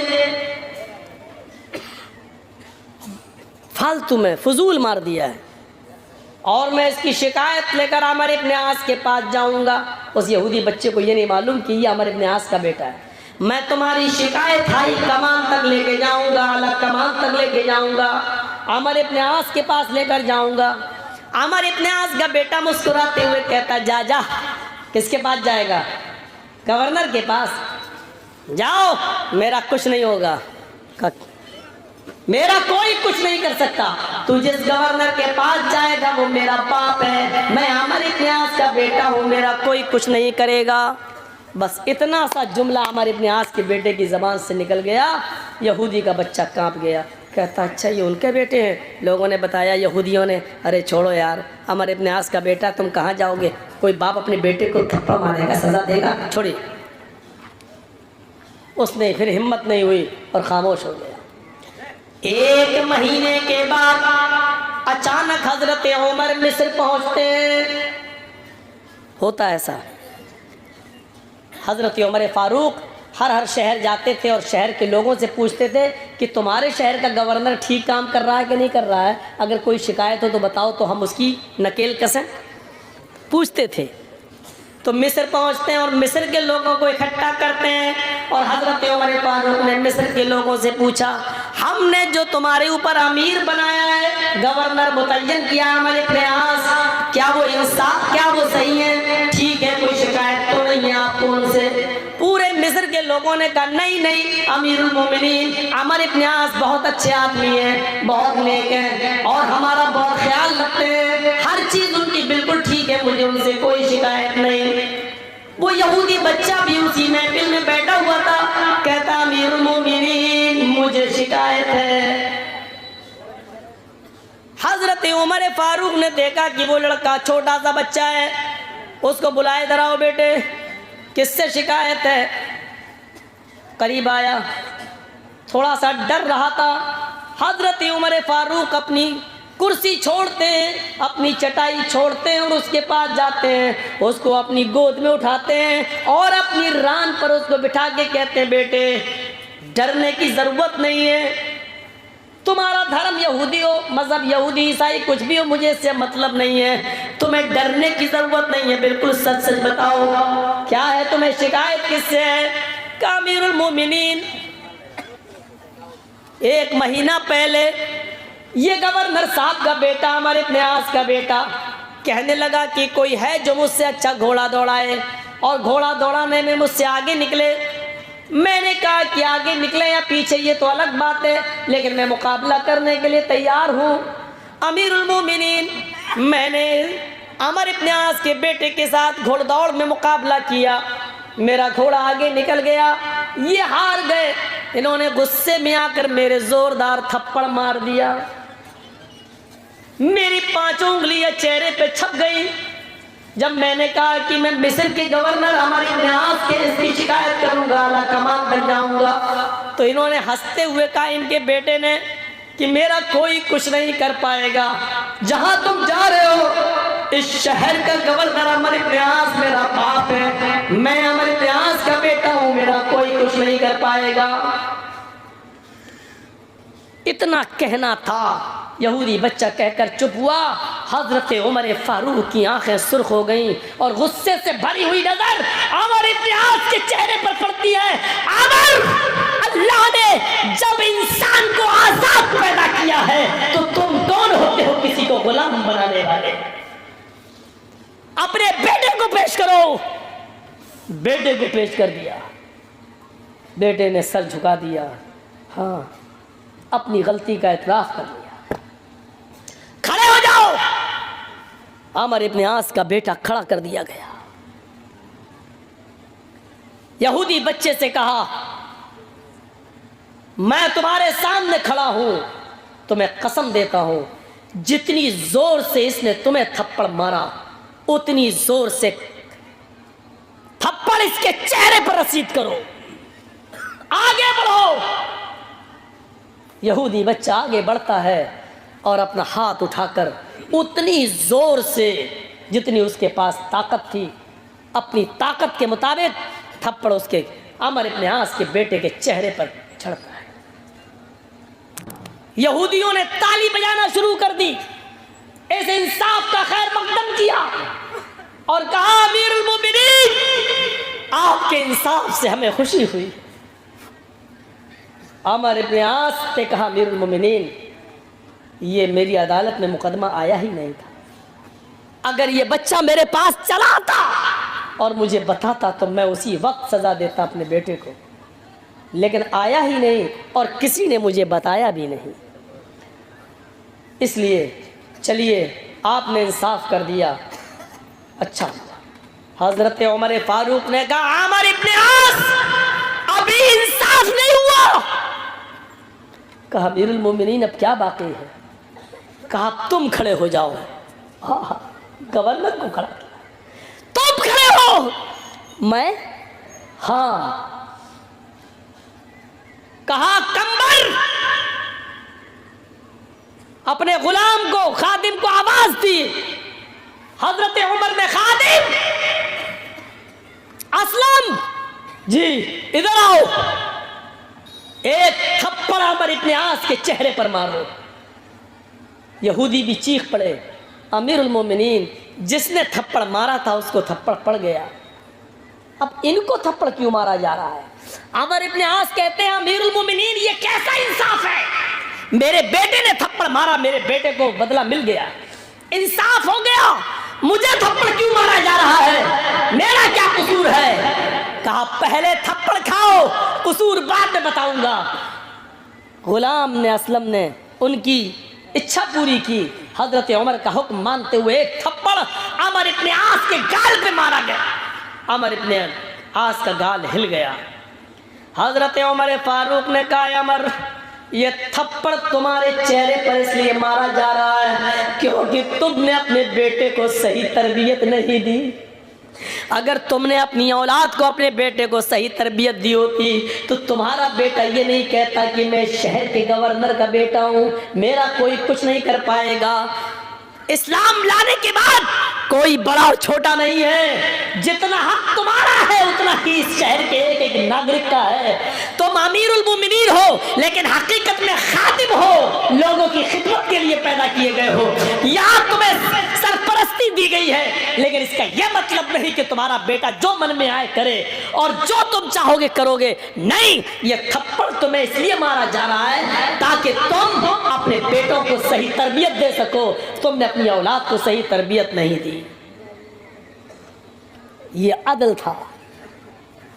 फालतू में फजूल मार दिया है और मैं इसकी शिकायत लेकर अमर इब्ने आस के पास जाऊंगा। उस यहूदी बच्चे को ये नहीं मालूम कि ये अमर इब्ने आस का बेटा है। मैं तुम्हारी शिकायत हाई कमान तक लेके जाऊंगा, आला कमान तक लेके जाऊंगा, अमर इब्न आस के पास लेकर जाऊंगा। अमर इब्न आस का बेटा मुस्कुराते हुए कहता, जा जा। किसके पास जाएगा? गवर्नर के पास। जाओ, मेरा कुछ नहीं होगा, मेरा कोई कुछ नहीं कर सकता। तू जिस गवर्नर के पास जाएगा वो मेरा बाप है, मैं अमर इब्न आस का बेटा हूँ, मेरा कोई कुछ नहीं करेगा। बस इतना सा जुमला अमर इब्न आस के बेटे की ज़बान से निकल गया। यहूदी का बच्चा कांप गया, कहता अच्छा ये उनके बेटे हैं। लोगों ने बताया, यहूदियों ने, अरे छोड़ो यार, अमर इब्न आस का बेटा, तुम कहाँ जाओगे? कोई बाप अपने बेटे को थप्पड़ मारेगा, सजा देगा, छोड़िए। उसने फिर हिम्मत नहीं हुई और खामोश हो गया। 1 महीने के बाद अचानक हजरत उमर मिस्र पहुंचते। होता ऐसा, हजरत उमर फारूक हर शहर जाते थे और शहर के लोगों से पूछते थे कि तुम्हारे शहर का गवर्नर ठीक काम कर रहा है कि नहीं कर रहा है, अगर कोई शिकायत हो तो बताओ तो हम उसकी नकेल कसें। पूछते थे। तो मिस्र पहुंचते हैं और मिस्र के लोगों को इकट्ठा करते हैं और हजरत उमर फारूक ने मिस्र के लोगों से पूछा, हमने जो तुम्हारे ऊपर अमीर बनाया है, गवर्नर मुतय्यन किया अमर इब्न आस, क्या वो इंसाफ, क्या वो सही है, ठीक है, कोई शिकायत तो नहीं है आपको उनसे? पूरे मिस्र के लोगों ने कहा नहीं नहीं, अमीरुल मोमिनीन अमर इब्न आस बहुत अच्छे आदमी हैं, बहुत नेक हैं और हमारा बहुत ख्याल रखते हैं, हर चीज़ उनकी बिल्कुल ठीक है, मुझे उनसे कोई शिकायत नहीं। वो यहूदी बच्चा भी उसी महफिल में बैठा हुआ था, कहता अमीरुल मोमिनीन मुझे शिकायत है। हजरत उमर फारूक ने देखा कि वो लड़का छोटा सा बच्चा है, उसको बुलाए, इधर आओ बेटे, किससे शिकायत है? करीब आया, थोड़ा सा डर रहा था। हजरत उमर फारूक अपनी कुर्सी छोड़ते हैं, अपनी चटाई छोड़ते हैं और उसके पास जाते हैं, उसको अपनी गोद में उठाते हैं और अपनी रान पर उसको बिठा के कहते हैं, बेटे डरने की ज़रूरत नहीं है, तुम्हारा धर्म यहूदी हो, मज़हब यहूदी ईसाई कुछ भी हो, मुझे इससे मतलब नहीं है, तुम्हें डरने की ज़रूरत नहीं है, बिल्कुल सच सच बताओ क्या है, तुम्हें शिकायत किससे है? का अमीरुल मोमिनीन 1 महीना पहले ये गवर्नर साहब का बेटा, अमर इब्न आस का बेटा, कहने लगा कि कोई है जो मुझसे अच्छा घोड़ा दौड़ाए, और घोड़ा दौड़ाने में मुझसे आगे निकले। मैंने कहा कि आगे निकले या पीछे ये तो अलग बात है, लेकिन मैं मुकाबला करने के लिए तैयार हूँ। अमीरुल मोमिनीन, मैंने अमर इब्न आस के बेटे के साथ घोड़दौड़ में मुकाबला किया, मेरा घोड़ा आगे निकल गया, ये हार गए। इन्होंने गुस्से में आकर मेरे जोरदार थप्पड़ मार दिया, मेरी 5 उंगलियां चेहरे पे छप गई। जब मैंने कहा कि मैं मिस्र के गवर्नर अमर इब्न आस के इसकी शिकायत करूंगा, आला कमान बन जाऊंगा, तो इन्होंने हंसते हुए कहा, इनके बेटे ने, कि मेरा कोई कुछ नहीं कर पाएगा, जहां तुम जा रहे हो इस शहर का गवर्नर अमर इब्न आस मेरा बाप है, मैं अमर इब्न आस का बेटा हूं, मेरा कोई कुछ नहीं कर पाएगा। इतना कहना था, यहूदी बच्चा कहकर चुप हुआ। हजरत उमर फारूक की आंखें सुर्ख हो गईं और गुस्से से भरी हुई नजर अमर इब्न आस के चेहरे पर पड़ती है। अमर, अल्लाह ने जब इंसान को आजाद पैदा किया है तो तुम कौन होते हो किसी को गुलाम बनाने वाले? अपने बेटे को पेश करो। बेटे को पेश कर दिया, बेटे ने सर झुका दिया, हाँ अपनी गलती का इतराफ कर लिया। खड़े हो जाओ। अमर इब्न आस का बेटा खड़ा कर दिया गया। यहूदी बच्चे से कहा, मैं तुम्हारे सामने खड़ा हूं, तुम्हें कसम देता हूं, जितनी जोर से इसने तुम्हें थप्पड़ मारा उतनी जोर से थप्पड़ इसके चेहरे पर रसीद करो। आगे बढ़ो। यहूदी बच्चा आगे बढ़ता है और अपना हाथ उठाकर उतनी जोर से जितनी उसके पास ताकत थी, अपनी ताकत के मुताबिक थप्पड़ उसके अमर इब्न आस के बेटे के चेहरे पर छड़ता है। यहूदियों ने ताली बजाना शुरू कर दी, इस इंसाफ का खैर मकदम किया और कहा, अमीरुल मोमिनीन आपके इंसाफ से हमें खुशी हुई, अमर इब्न आस ने कहा अमीरुल मोमिनीन, ये मेरी अदालत में मुकदमा आया ही नहीं था। अगर ये बच्चा मेरे पास चला आता और मुझे बताता तो मैं उसी वक्त सज़ा देता अपने बेटे को, लेकिन आया ही नहीं और किसी ने मुझे बताया भी नहीं। इसलिए चलिए आपने इंसाफ कर दिया, अच्छा। हजरत उमर फारूक ने कहा अमर इब्न आस, अभी इंसाफ नहीं हुआ। कहा अमीरुल मोमिनीन अब क्या बाकी है? कहा तुम खड़े हो जाओ। हाँ, गवर्नर को खड़ा किया, तुम खड़े हो। मैं? हाँ। कहा कंबर, अपने गुलाम को, खादिम को आवाज दी। हजरत उमर ने खादिम असलम जी इधर आओ, एक थप्पड़ अमर इब्न आस के चेहरे पर मारो। यहूदी भी चीख पड़े। अमीरुल मोमिनीन जिसने थप्पड़ मारा था उसको थप्पड़ पड़ गया, अब इनको थप्पड़ क्यों मारा जा रहा है? अमर इब्न आस कहते हैं अमीरुल मोमिनीन ये कैसा इंसाफ है? मेरे बेटे ने थप्पड़ मारा, मेरे बेटे को बदला मिल गया, इंसाफ हो गया, मुझे थप्पड़ क्यों मारा जा रहा है? मेरा क्या कसूर है? कहा पहले थप्पड़ खाओ, कसूर बाद में बताऊंगा। गुलाम ने, असलम ने उनकी इच्छा पूरी की। हजरत उमर का हुक्म मानते हुए एक थप्पड़ अमर इब्न आस के गाल पे मारा गया। अमर इब्न आस का गाल हिल गया। हजरत उमर फारूक ने कहा अमर, ये थप्पड़ तुम्हारे चेहरे पर इसलिए मारा जा रहा है क्योंकि तुमने अपने बेटे को सही तरबियत नहीं दी। अगर तुमने अपनी औलाद को, अपने बेटे को सही तरबियत दी होती तो तुम्हारा बेटा ये नहीं कहता कि मैं शहर के गवर्नर का बेटा हूँ, मेरा कोई कुछ नहीं कर पाएगा। इस्लाम लाने के बाद कोई बड़ा और छोटा नहीं है, जितना हक तुम्हारा है उतना ही इस शहर के एक एक नागरिक का है। तुम अमीरुल मोमिनीन हो लेकिन हकीकत में खादिम हो, लोगों की खिदमत के लिए पैदा किए गए हो। यहाँ तुम्हें सरपरस्ती दी गई है, लेकिन इसका यह मतलब नहीं कि तुम्हारा बेटा जो मन में आए करे और जो तुम चाहोगे करोगे। नहीं, ये थप्पड़ तुम्हें इसलिए मारा जा रहा है ताकि तुम अपने बेटों को सही तरबियत दे सको। तुमने अपनी औलाद को सही तरबियत नहीं दी, ये अदल था।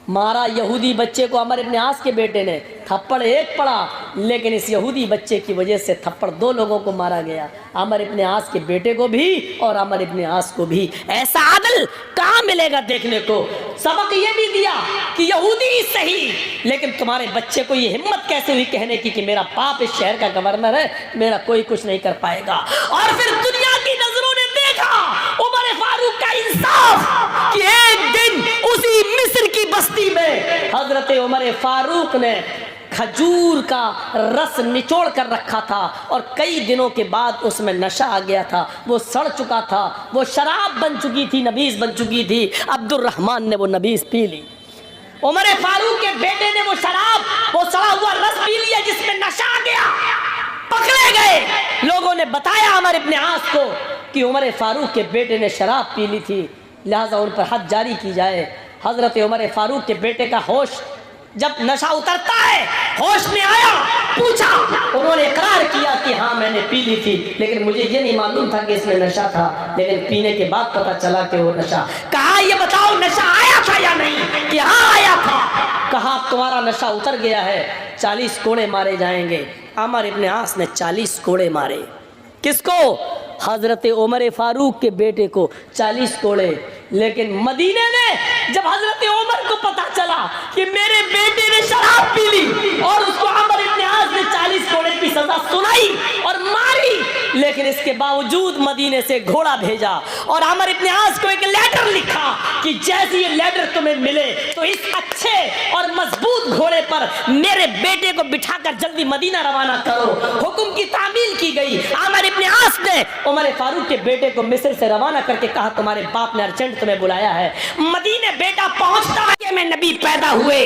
मारा यहूदी बच्चे को अमर इब्न आस के बेटे ने, थप्पड़ एक पड़ा, लेकिन इस यहूदी बच्चे की वजह से थप्पड़ दो लोगों को मारा गया, अमर इब्न आस के बेटे को भी और अमर इब्न आस को भी। ऐसा अदल कहाँ मिलेगा देखने को? सबक ये भी दिया कि यहूदी ही सही, लेकिन तुम्हारे बच्चे को ये हिम्मत कैसे हुई कहने की कि मेरा बाप इस शहर का गवर्नर है, मेरा कोई कुछ नहीं कर पाएगा। और फिर दुनिया की नजरों ने देखा उमर फारूक का इंसाफ कि एक दिन उसी मिस्र की बस्ती में हजरत उमर फारूक ने खजूर का रस निचोड़ कर रखा था और कई दिनों के बाद उसमें नशा आ गया था, वो सड़ चुका था, वो शराब बन चुकी थी, नबीज बन चुकी थी। अब्दुर्रहमान ने वो नबीज पी ली। उमर फारूक के बेटे ने वो शराब, वो सड़ा हुआ रस पी लिया जिसमें नशा आ गया। पकड़े गए, लोगों ने बताया अमर इब्न आस को कि उमर फारूक के बेटे ने शराब पी ली थी, लिहाजा उन पर हद जारी की जाए। हजरत उमर फारूक के बेटे का होश, जब नशा उतरता है, होश में आया, पूछा, उन्होंने इकरार किया कि हाँ मैंने पी ली थी, लेकिन मुझे ये नहीं मालूम था कि इसमें नशा था, लेकिन पीने के बाद पता चला कि वो नशा। कहा ये बताओ नशा आया था या नहीं? कि हाँ आया था। कहा तुम्हारा नशा उतर गया है, 40 कोड़े मारे जाएंगे। अमर इब्न आस ने 40 कोड़े मारे। किसको? हजरत उमर फारूक के बेटे को 40 कोड़े। लेकिन मदीने ने जब हजरत उमर को पता चला कि मेरे बेटे ने शराब पी ली और उसको अमर इब्न आस ने 40 कोड़े की सजा सुनाई और मारी, लेकिन इसके बावजूद मदीने से घोड़ा भेजा और अमर इब्न आस को एक लेटर लिखा कि जैसे ये लेटर तुम्हें मिले तो इस अच्छे और मजबूत घोड़े पर मेरे बेटे को बिठाकर जल्दी मदीना रवाना करो। हुक्म की तामील की गई। अमर इब्न आस ने उमर फारूक के बेटे को मिस्र से रवाना करके कहा तुम्हारे बाप ने अर्जेंट तुम्हें बुलाया है। मदीने बेटा पहुंचता है में नबी पैदा हुए,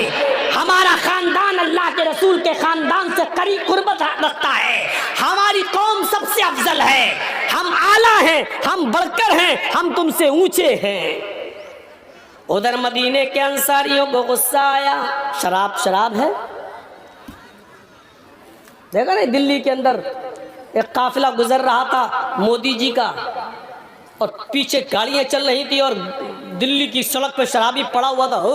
हमारा खानदान अल्लाह के रसूल के खानदान से करीब कुर्बत रखता है, हमारी कौम सबसे अफजल है, हम आला हैं, हम बढ़कर हैं, हम तुमसे ऊंचे हैं। उधर मदीने के अंसारियों को गुस्सा आया, शराब शराब है, देखा नहीं, दिल्ली के अंदर एक काफिला गुजर रहा था मोदी जी का, और पीछे गाड़ियां चल रही थी और दिल्ली की सड़क पे शराबी पड़ा हुआ था। हो,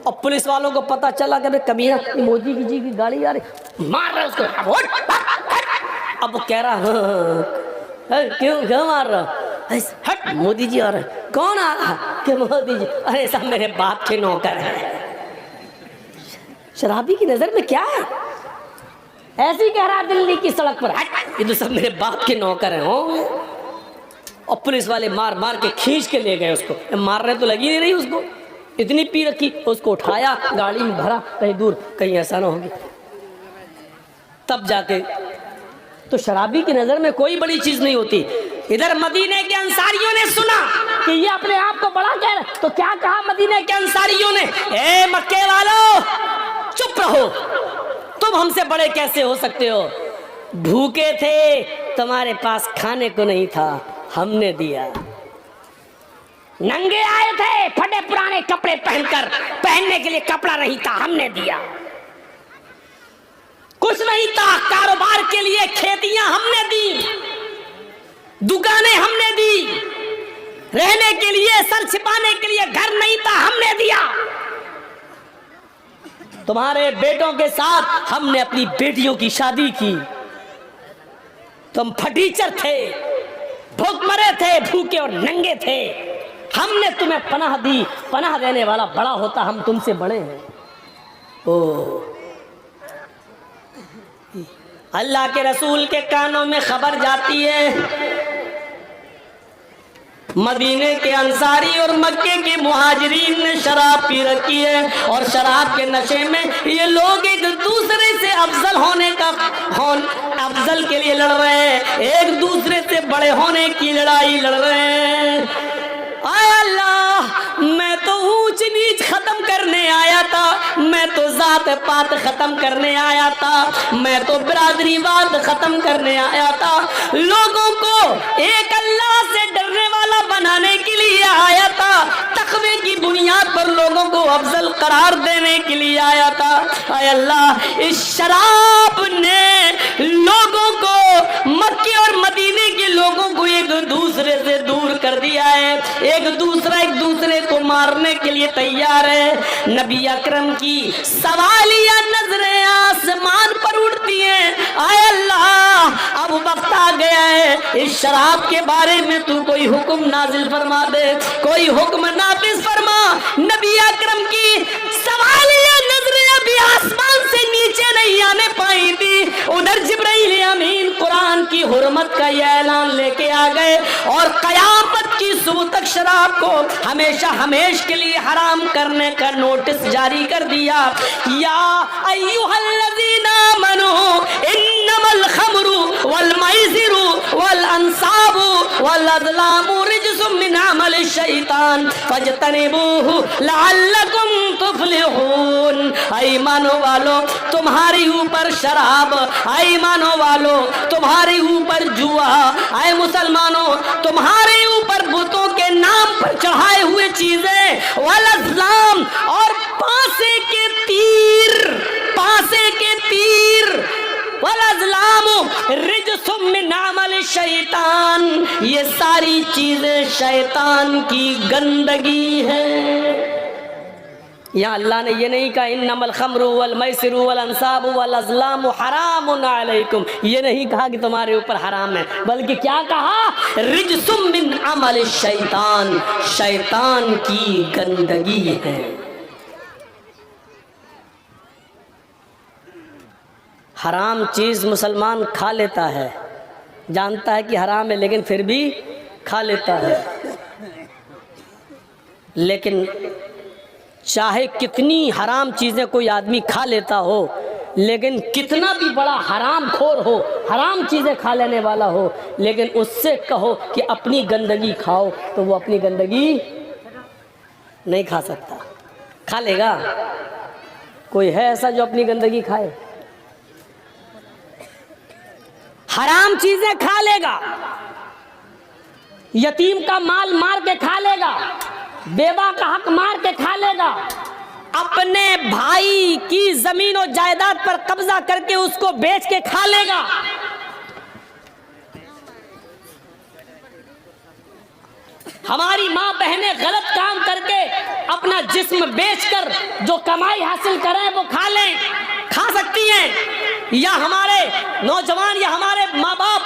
और पुलिस वालों को पता चला कि कमीना मोदी जी की गाड़ी आ रही, मार रहे उसको। अब वो कह रहा क्यों क्यों मार रहा, हट मोदी जी आ रहे। कौन आ रहा कि मोदी जी? अरे सब मेरे बाप के नौकर हैं। शराबी की नजर में क्या है, ऐसे ही कह रहा दिल्ली की सड़क पर, हट ये तो सब मेरे बाप के नौकर हैं। हो, और पुलिस वाले मार मार के खींच के ले गए उसको। मारने तो लगी नहीं रही उसको, इतनी पी रखी। उसको उठाया, गाड़ी में भरा, कहीं दूर, कहीं ऐसा ना होगी। तब जाके तो शराबी की नजर में कोई बड़ी चीज नहीं होती। इधर मदीने के अंसारियों ने सुना कि ये अपने आप को बड़ा कह रहे, तो क्या कहा मदीने के अंसारियों ने, ए मक्के वालों चुप रहो, तुम हमसे बड़े कैसे हो सकते हो? भूखे थे, तुम्हारे पास खाने को नहीं था, हमने दिया। नंगे आए थे, फटे पुराने कपड़े पहनकर, पहनने के लिए कपड़ा नहीं था, हमने दिया। कुछ नहीं था, कारोबार के लिए खेतियां हमने दी, दुकानें हमने दी, रहने के लिए, सर छिपाने के लिए घर नहीं था, हमने दिया। तुम्हारे बेटों के साथ हमने अपनी बेटियों की शादी की। तुम फटीचर थे, भूखमरे थे, भूखे और नंगे थे, हमने तुम्हें पनाह दी। पनाह देने वाला बड़ा होता, हम तुमसे बड़े हैं। ओ अल्लाह के रसूल के कानों में खबर जाती है, मदीने के अंसारी और मक्के के मुहाजिरीन ने शराब पी रखी है, और शराब के नशे में ये लोग एक दूसरे से अफजल होने का अफजल के लिए लड़ रहे हैं, एक दूसरे से बड़े होने की लड़ाई लड़ रहे हैं। आय अल्लाह, मैं तो ऊंच नीच खत्म करने आया था, मैं तो जात पात खत्म करने आया था, मैं तो बिरादरीवाद खत्म करने आया था, लोगों को एक अल्लाह से डरने वाला बनाने के लिए आया था, तकवे की बुनियाद पर लोगों को अफजल करार देने के लिए आया था। आय अल्लाह, इस शराब ने लोगों को, मक्के और मदीने के लोगों को एक दूसरे से दूर कर दिया है, एक दूसरे को मारने के लिए तैयार है। नबी अकरम की सवालिया नजरें आसमान पर उड़ती हैं। आय अल्लाह, अब वक्त आ गया है, इस शराब के बारे में तू कोई हुक्म नाजिल फरमा दे, कोई हुक्म नाफिज फरमा। नबी अकरम की सवालिया नजरें अभी आसमान से नीचे नहीं आने पाई थी, उधर जिब्राइल अमीन कुरान की हुर्मत का यह ऐलान लेके आ गए, और कयामत की सुबह तक शराब को हमेशा हमेश के लिए हराम करने का नोटिस जारी कर दिया। या अय्युहल्लज़ीना आमनू इन्नमल खमरु वल मैसिरु वल अंसाबु वल अज़लामु रिज्सुम मिन अमलि शैतान फज्तनिबूहु लअल्लकुम तुफ्लिहून। ईमानो वालो, तुम्हारी ऊपर शराब, ईमानो वालो तुम्हारे ऊपर जुआ, आए मुसलमानों तुम्हारे ऊपर बुतों के नाम पर चढ़ाए हुए चीजें, वल अज़लाम, और पासे के तीर, वल अज़लामु रिज्सुम मिन अमल शैतान, ये सारी चीजें शैतान की गंदगी है। यहाँ अल्लाह ने ये नहीं कहा इन्नमल खमरु वल मैसिरु वल अंसाबु वल अज़लामु हरामुन अलैकुम, ये नहीं कहा कि तुम्हारे ऊपर हराम है, बल्कि क्या कहा, रिज्सुम मिन अमल शैतान, शैतान की गंदगी है। हराम चीज मुसलमान खा लेता है, जानता है कि हराम है लेकिन फिर भी खा लेता है। लेकिन चाहे कितनी हराम चीजें कोई आदमी खा लेता हो, लेकिन कितना भी बड़ा हराम खोर हो, हराम चीजें खा लेने वाला हो, लेकिन उससे कहो कि अपनी गंदगी खाओ, तो वो अपनी गंदगी नहीं खा सकता। खा लेगा? कोई है ऐसा जो अपनी गंदगी खाए? हराम चीजें खा लेगा, यतीम का माल मार के खा लेगा, बेवा का हक मार के खा लेगा, अपने भाई की जमीन और जायदाद पर कब्जा करके उसको बेच के खा लेगा। हमारी माँ बहनें गलत काम करके अपना जिस्म बेचकर जो कमाई हासिल करें वो खा सकती हैं, या हमारे नौजवान या हमारे माँ बाप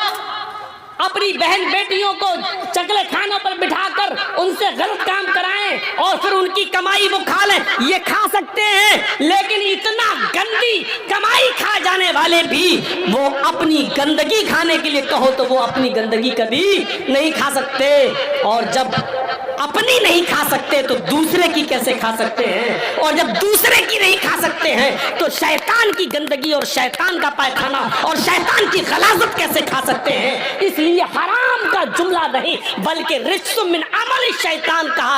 अपनी बहन बेटियों को चकले खानों पर बिठाकर उनसे गलत काम कराएं और फिर उनकी कमाई वो खा लें, ये खा सकते हैं। लेकिन इतना गंदी कमाई खा जाने वाले भी वो अपनी गंदगी खाने के लिए कहो तो वो अपनी गंदगी कभी नहीं खा सकते। और जब अपनी नहीं खा सकते तो दूसरे की कैसे खा सकते हैं, और जब दूसरे की नहीं खा सकते हैं तो शैतान की गंदगी और शैतान का पायखाना और शैतान की गलाजत कैसे खा सकते हैं। इसलिए हराम का जुमला नहीं बल्कि रिज्सुम मिन अमल शैतान कहा।